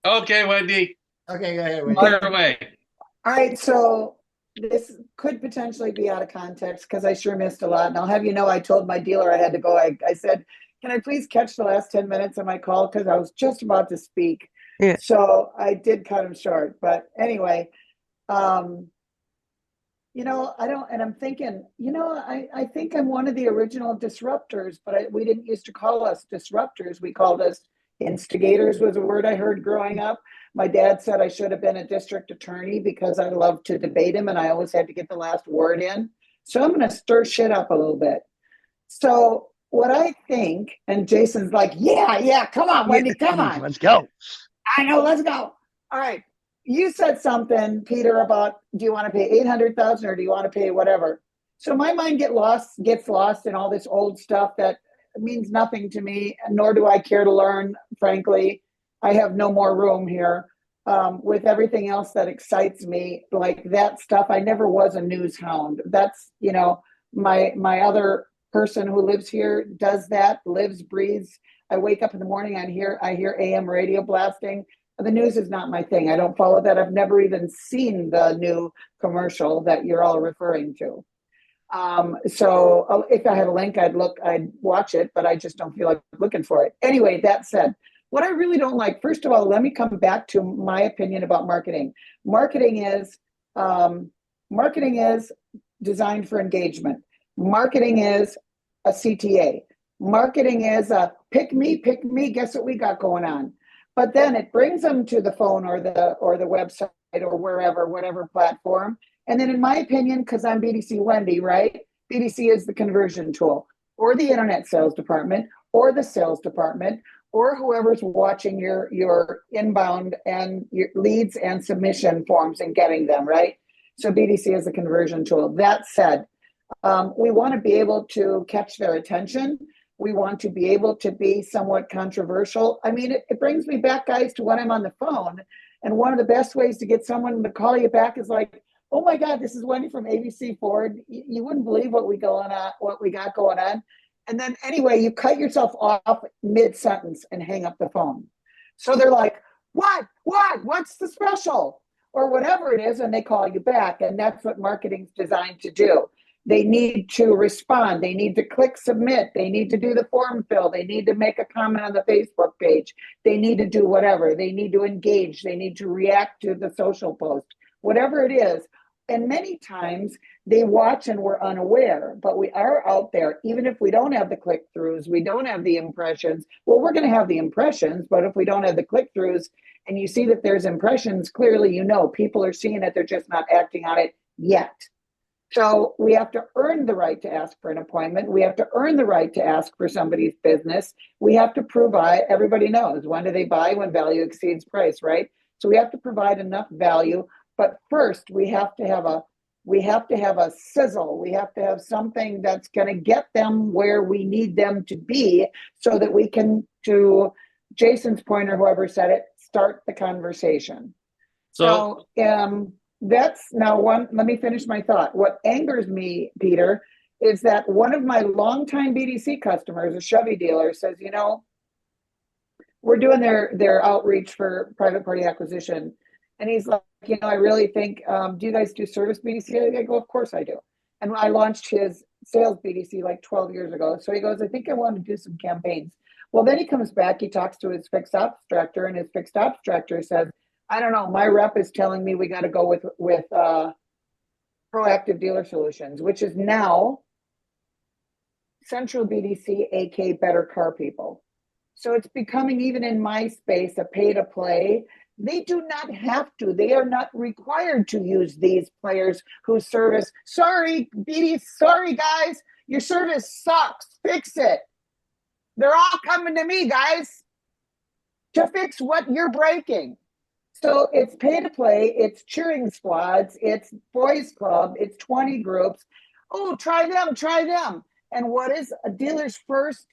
Okay, Wendy, Okay, go ahead, Wendy. fire away. All right, so this could potentially be out of context because I sure missed a lot. And I'll have you know, I told my dealer I had to go. I said, can I please catch the last 10 minutes of my call? Because I was just about to speak. Yeah. So I did cut him short. But anyway, I don't, and I'm thinking, I think I'm one of the original disruptors, but we didn't used to call us disruptors. We called us instigators, was a word I heard growing up. My dad said I should have been a district attorney because I loved to debate him and I always had to get the last word in. So I'm going to stir shit up a little bit. So what I think, and Jason's like, yeah, come on, Wendy, come on. Let's go. I know, let's go. All right. You said something, Peter, about do you want to pay 800,000 or do you want to pay whatever? So my mind gets lost in all this old stuff that means nothing to me, nor do I care to learn, frankly. I have no more room here. With everything else that excites me, like that stuff, I never was a news hound. That's, my other person who lives here does that, lives, breathes. I wake up in the morning, I hear AM radio blasting. The news is not my thing. I don't follow that. I've never even seen the new commercial that you're all referring to. So if I had a link, I'd watch it, but I just don't feel like looking for it. Anyway, that said, what I really don't like, first of all, let me come back to my opinion about marketing. Marketing is designed for engagement. Marketing is a CTA. Marketing is a pick me, guess what we got going on. But then it brings them to the phone or the website or wherever, whatever platform. And then in my opinion, because I'm BDC Wendy, right? BDC is the conversion tool or the internet sales department or the sales department or whoever's watching your inbound and your leads and submission forms and getting them, right? So BDC is the conversion tool. That said, we want to be able to catch their attention. We want to be able to be somewhat controversial. I mean, it brings me back, guys, to when I'm on the phone. And one of the best ways to get someone to call you back is like, oh my God, this is Wendy from ABC Ford. You wouldn't believe what we got going on. And then anyway, you cut yourself off mid-sentence and hang up the phone. So they're like, what's the special? Or whatever it is, and they call you back. And that's what marketing's designed to do. They need to respond. They need to click submit. They need to do the form fill. They need to make a comment on the Facebook page. They need to do whatever. They need to engage. They need to react to the social post, whatever it is. And many times they watch and we're unaware, but we are out there. Even if we don't have the click-throughs, we don't have the impressions. Well, we're going to have the impressions, but if we don't have the click-throughs and you see that there's impressions, clearly, people are seeing it. They're just not acting on it yet. So we have to earn the right to ask for an appointment. We have to earn the right to ask for somebody's business. We have to provide, everybody knows, when do they buy? When value exceeds price, right? So we have to provide enough value. But first, we have to have a sizzle. We have to have something that's going to get them where we need them to be so that we can, to Jason's point or whoever said it, start the conversation. So that's now one. Let me finish my thought. What angers me, Peter, is that one of my longtime BDC customers, a Chevy dealer, says, we're doing their outreach for private party acquisition. And he's like, I really think, do you guys do service BDC? I go, of course I do. And I launched his sales BDC like 12 years ago. So he goes, I think I want to do some campaigns. Well, then he comes back, he talks to his fixed ops director, and his fixed ops director says, I don't know, my rep is telling me we got to go with Proactive Dealer Solutions, which is now Central BDC, AK Better Car People. So it's becoming, even in my space, a pay to play. They do not have to. They are not required to use these players whose service, sorry, BD, sorry guys, your service sucks. Fix it. They're all coming to me, guys, to fix what you're breaking. So it's pay to play, it's cheering squads, it's boys club, it's 20 groups. Oh, try them, try them. And what is a dealer's first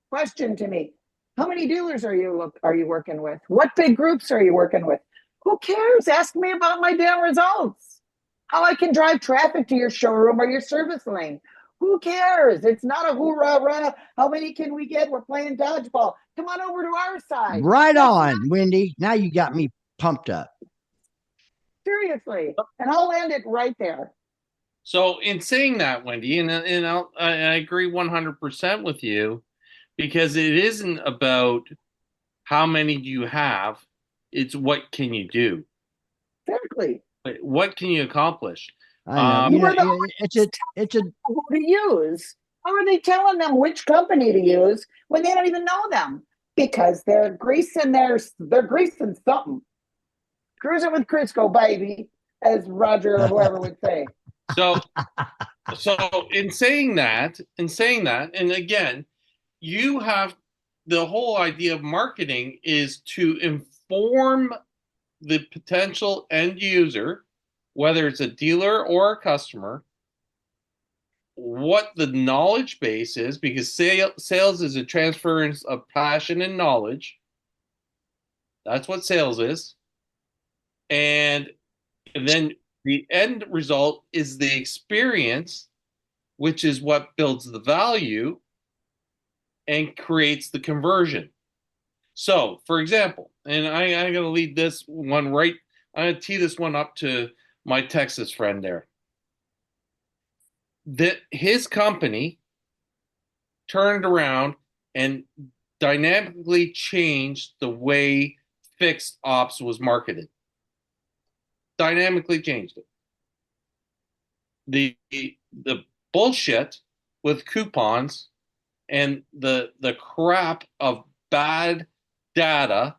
question to me? How many dealers are you working with? What big groups are you working with? Who cares? Ask me about my damn results. How I can drive traffic to your showroom or your service lane. Who cares? It's not a hoorah, rah. How many can we get? We're playing dodgeball. Come on over to our side. Right on, Wendy. Now you got me pumped up. Seriously. And I'll land it right there. So in saying that, Wendy, and I agree 100% with you, because it isn't about how many do you have, it's what can you do. Exactly. What can you accomplish? I know. It's a who to use. How are they telling them which company to use when they don't even know them? Because they're greasing something. Cruising with Crisco, baby, as Roger or whoever would say. So in saying that, and again, you have the whole idea of marketing is to inform the potential end user, whether it's a dealer or a customer, what the knowledge base is, because sales is a transference of passion and knowledge. That's what sales is. And then the end result is the experience, which is what builds the value and creates the conversion. So, for example, and I'm going to lead this one right, I'm going to tee this one up to my Texas friend there. His company turned around and dynamically changed the way fixed ops was marketed. Dynamically changed it. The bullshit with coupons and the crap of bad data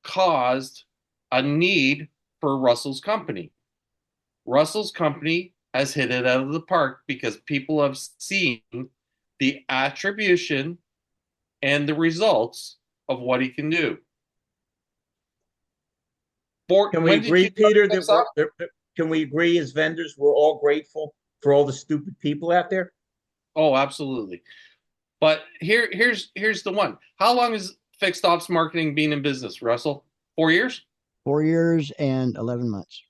caused a need for Russell's company. Russell's company has hit it out of the park because people have seen the attribution and the results of what he can do. Can we agree, Peter, can we agree as vendors we're all grateful for all the stupid people out there? Oh, absolutely. But here's the one. How long has fixed ops marketing been in business, Russell? 4 years? 4 years and 11 months.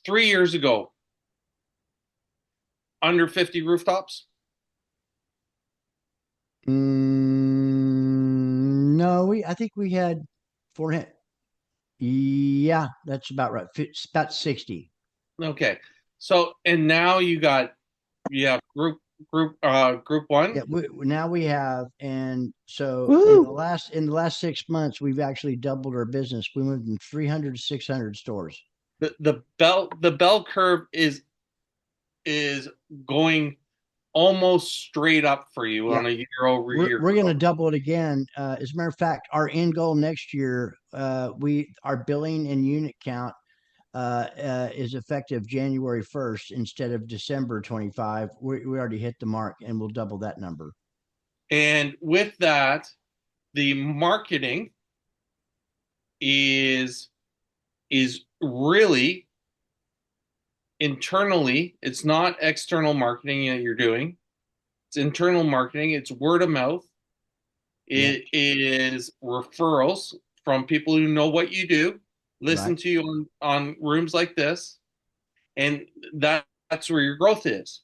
3 years ago, under 50 rooftops? No, I think we had 400. Yeah, that's about right. It's about 60. Okay. So, and now you have group one. Yeah, now we have, and so in the last 6 months, we've actually doubled our business. We moved from 300 to 600 stores. The bell curve is going almost straight up for you on a year-over-year. We're going to double it again. As a matter of fact, our end goal next year, our billing and unit count is effective January 1st instead of December 25. We already hit the mark, and we'll double that number. And with that, the marketing is really internally. It's not external marketing that you're doing. It's internal marketing. It's word of mouth. It is referrals from people who know what you do, listen Right. to you on rooms like this, and that's where your growth is.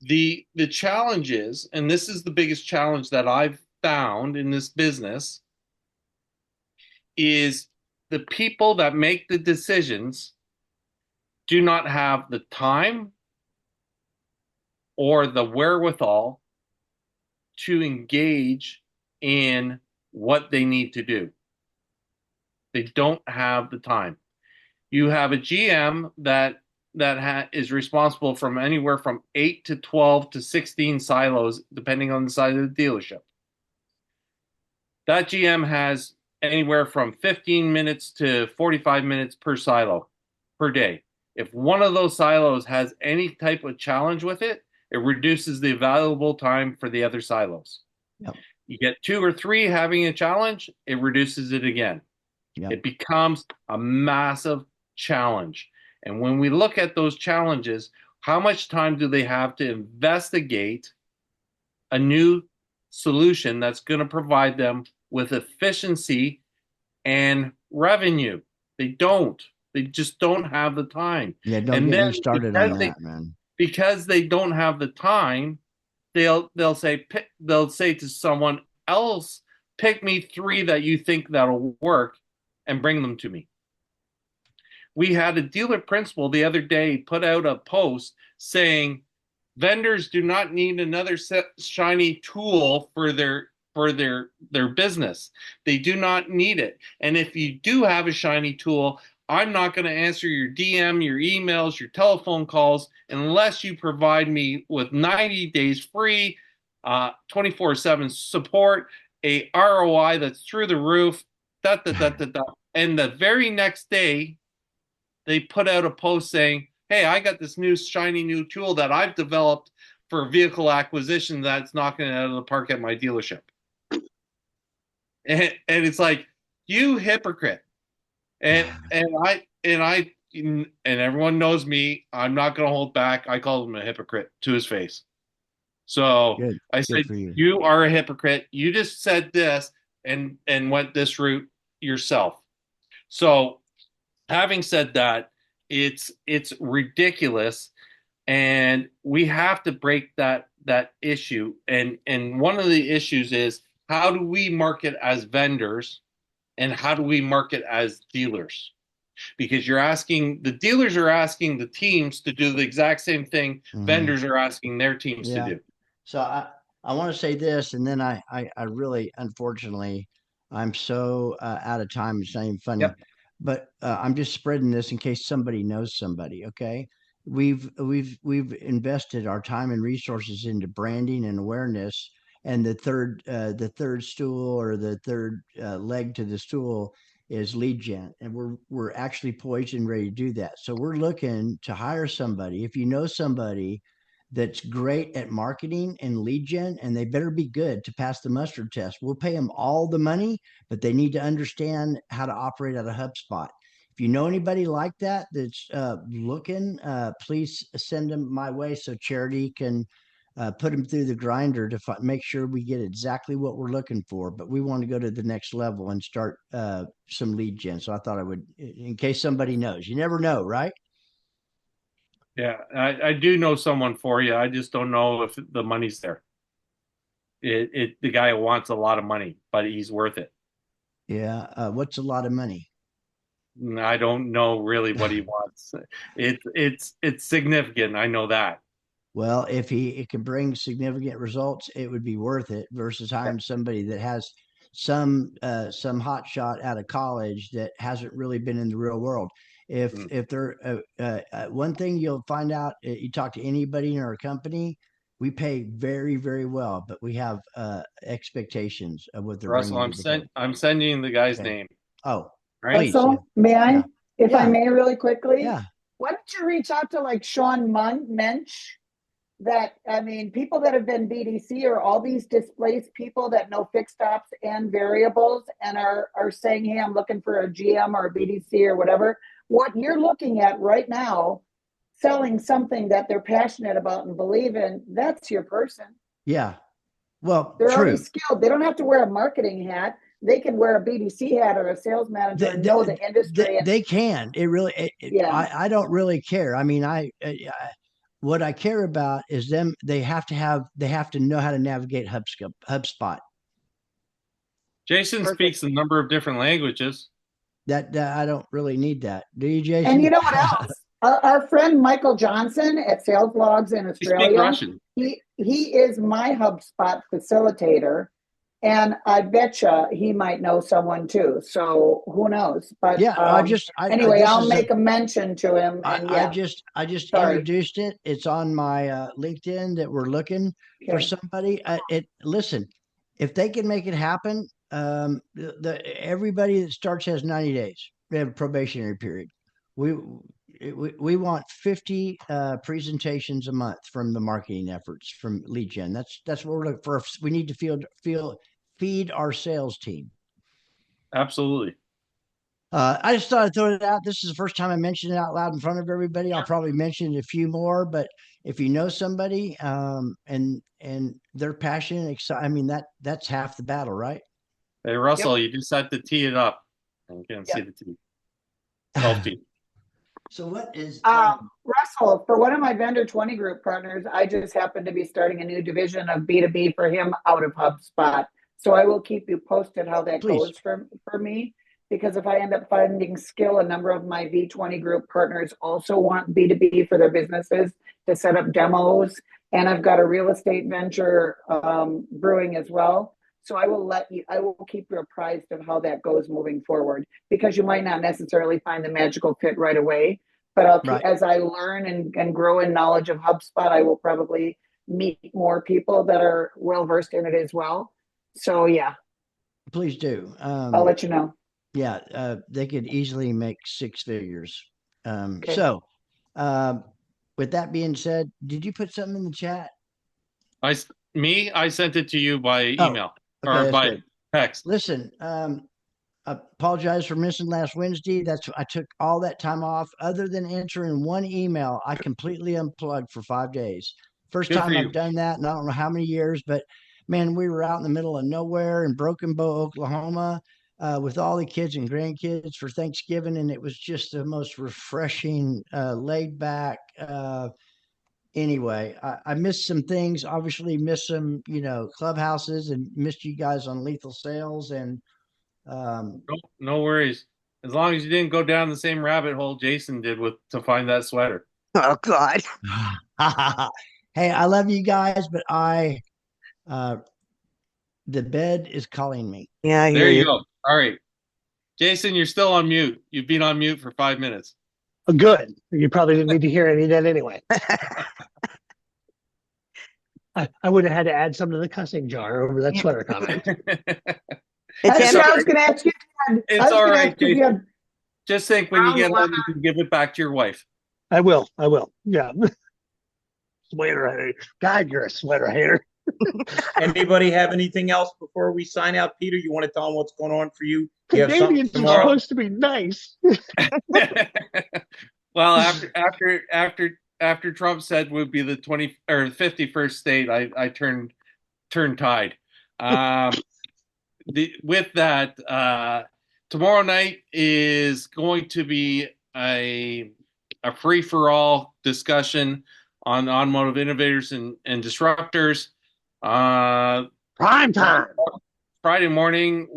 The challenge is, and this is the biggest challenge that I've found in this business, is the people that make the decisions do not have the time or the wherewithal to engage in what they need to do. They don't have the time. You have a GM that is responsible from anywhere from 8 to 12 to 16 silos, depending on the size of the dealership. That GM has anywhere from 15 minutes to 45 minutes per silo per day. If one of those silos has any type of challenge with it, it reduces the available time for the other silos. Yep. You get 2 or 3 having a challenge, it reduces it again. Yep. It becomes a massive challenge. And when we look at those challenges, how much time do they have to investigate a new solution that's going to provide them with efficiency and revenue? They don't. They just don't have the time. Yeah, don't And get then me started on that, man. because they don't have the time, they'll say to someone else, pick me 3 that you think that'll work and bring them to me. We had a dealer principal the other day put out a post saying vendors do not need another shiny tool for their business. They do not need it. And if you do have a shiny tool, I'm not going to answer your DM, your emails, your telephone calls unless you provide me with 90 days free, 24/7 support, a ROI that's through the roof, da, da, da, da, da. And the very next day, they put out a post saying, hey, I got this new shiny new tool that I've developed for vehicle acquisition that's knocking it out of the park at my dealership. And it's like, you hypocrite. And everyone knows me. I'm not going to hold back. I call him a hypocrite to his face. So Good. I Good said, for you. you are a hypocrite. You just said this and went this route yourself. So having said that, it's ridiculous, and we have to break that issue. And one of the issues is, how do we market as vendors, and how do we market as dealers? Because the dealers are asking the teams to do the exact same thing vendors are asking their teams to do. So I want to say this, and then I really, unfortunately, I'm so out of time. It's not even funny. Yep. But I'm just spreading this in case somebody knows somebody. Okay, we've invested our time and resources into branding and awareness, and the third stool, or the third leg to the stool, is lead gen, and we're actually poised and ready to do that. So we're looking to hire somebody. If you know somebody that's great at marketing and lead gen, and they better be good to pass the mustard test. We'll pay them all the money, but they need to understand how to operate at a HubSpot. If you know anybody like that that's looking, please send them my way so Charity can put them through the grinder to make sure we get exactly what we're looking for. But we want to go to the next level and start some lead gen. So I thought I would, in case somebody knows. You never know, right? Yeah, I do know someone for you. I just don't know if the money's there. The guy wants a lot of money, but he's worth it. Yeah. What's a lot of money? I don't know really what he wants. It's significant. I know that. Well, if it can bring significant results, it would be worth it versus hiring somebody that has some hot shot out of college that hasn't really been in the real world. If they're one thing you'll find out, you talk to anybody in our company, we pay very, very well, but we have expectations of what they're Russell, bringing. I'm sending the guy's name. Oh, right. please. So may I, Yeah. if I may, really quickly? Yeah. Why don't you reach out to like Sean Mensch? People that have been BDC are all these displaced people that know fixed ops and variables and are saying, hey, I'm looking for a GM or a BDC or whatever. What you're looking at right now, selling something that they're passionate about and believe in, that's your person. Yeah. Well, They're true. already skilled. They don't have to wear a marketing hat. they can wear a BDC hat or a sales manager and know the industry. They can. It really. Yeah. I don't really care. I mean, what I care about is them. They have to know how to navigate HubSpot. Jason Perfect. speaks a number of different languages. That I don't really need that. Do you, Jason? And you know what else? Our friend Michael Johnson at Sales Blogs in Australia. He speaks Russian. He is my HubSpot facilitator, and I betcha he might know someone too. So who knows? But yeah, I'll make a mention to him. And I just introduced it. It's on my LinkedIn that we're looking for somebody. Listen, if they can make it happen, everybody that starts has 90 days. They have a probationary period. We want 50 presentations a month from the marketing efforts from lead gen. That's what we're looking for. We need to feed our sales team. Absolutely. I just thought I'd throw it out. This is the first time I mentioned it out loud in front of everybody. I'll probably mention a few more, but if you know somebody and they're passionate and excited, I mean that's half the battle, right? Hey Russell, you just had to tee it up. I can't see the tee. Self-tee. So what is Russell, for one of my vendor 20 group partners, I just happen to be starting a new division of B2B for him out of HubSpot. So I will keep you posted how that goes for me, because if I end up finding skill, a number of my V20 group partners also want B2B for their businesses to set up demos. And I've got a real estate venture brewing as well. So I will keep you apprised of how that goes moving forward, because you might not necessarily find the magical fit right away, but as I learn and grow in knowledge of HubSpot, I will probably meet more people that are well-versed in it as well. So yeah. Please do. I'll let you know. Yeah. They could easily make 6 figures. Okay. So with that being said, did you put something in the chat? I sent it to you by email. Okay, or by good. text. Listen, I apologize for missing last Wednesday. I took all that time off. Other than answering one email, I completely unplugged for 5 days. First time I've done that, and I don't know how many years, but man, we were out in the middle of nowhere in Broken Bow, Oklahoma, with all the kids and grandkids for Thanksgiving, and it was just the most refreshing, laid back. Anyway, I missed some things, obviously missed some, clubhouses, and missed you guys on Lethal Sales. And no worries. As long as you didn't go down the same rabbit hole Jason did to find that sweater. Oh God. Hey, I love you guys, but the bed is calling me. Yeah, I hear there you go. All right. Jason, you're still on mute. You've been on mute for 5 minutes. Oh, good. You probably didn't need to hear any of that anyway. I would have had to add some to the cussing jar over that sweater comment. I was going to ask you. It's all right, Jason. Just think when you get home, you can give it back to your wife. I will. Yeah. Sweater hater. God, you're a sweater hater. Anybody have anything else before we sign out? Peter, you want to tell them what's going on for you? You have Canadians are supposed to be nice. Well, after Trump said would be the 51st state, I turned tide. With that, tomorrow night is going to be a free-for-all discussion on automotive innovators and disruptors. Prime time. Friday morning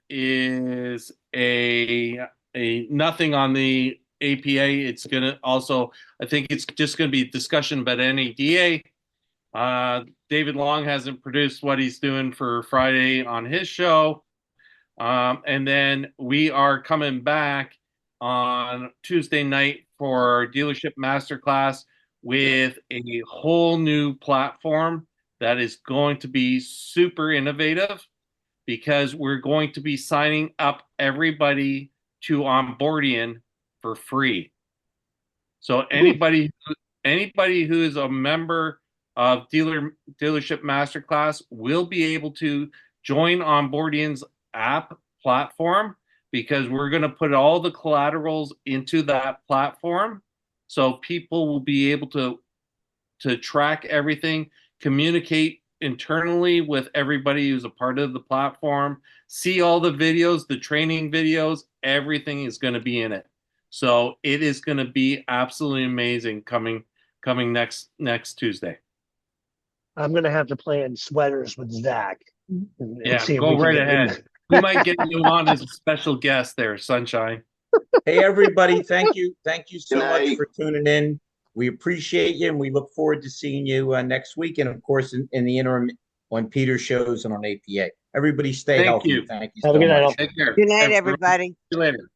is a nothing on the APA. It's gonna also, I think it's just gonna be discussion about NADA. David Long hasn't produced what he's doing for Friday on his show. And then we are coming back on Tuesday night for our dealership masterclass with a whole new platform that is going to be super innovative, because we're going to be signing up everybody to onboarding for free. So anybody who is a member of Dealership Masterclass will be able to join onboarding's app platform, because we're going to put all the collaterals into that platform, so people will be able to track everything, communicate internally with everybody who's a part of the platform. See all the videos, the training videos, everything is going to be in it. So it is going to be absolutely amazing coming next Tuesday. I'm gonna have to plan sweaters with Zach. And Yeah, see if go we can right get him. ahead. We might get you on as a special guest there, Sunshine. Hey, everybody, thank you so Good much night. for tuning in. We appreciate you, and we look forward to seeing you next week, and of course, in the interim, on Peter's shows and on APA. Everybody stay Thank healthy. you. Thank you Have a so good night, much. all. Take care. Good night, Everyone. everybody. See you later.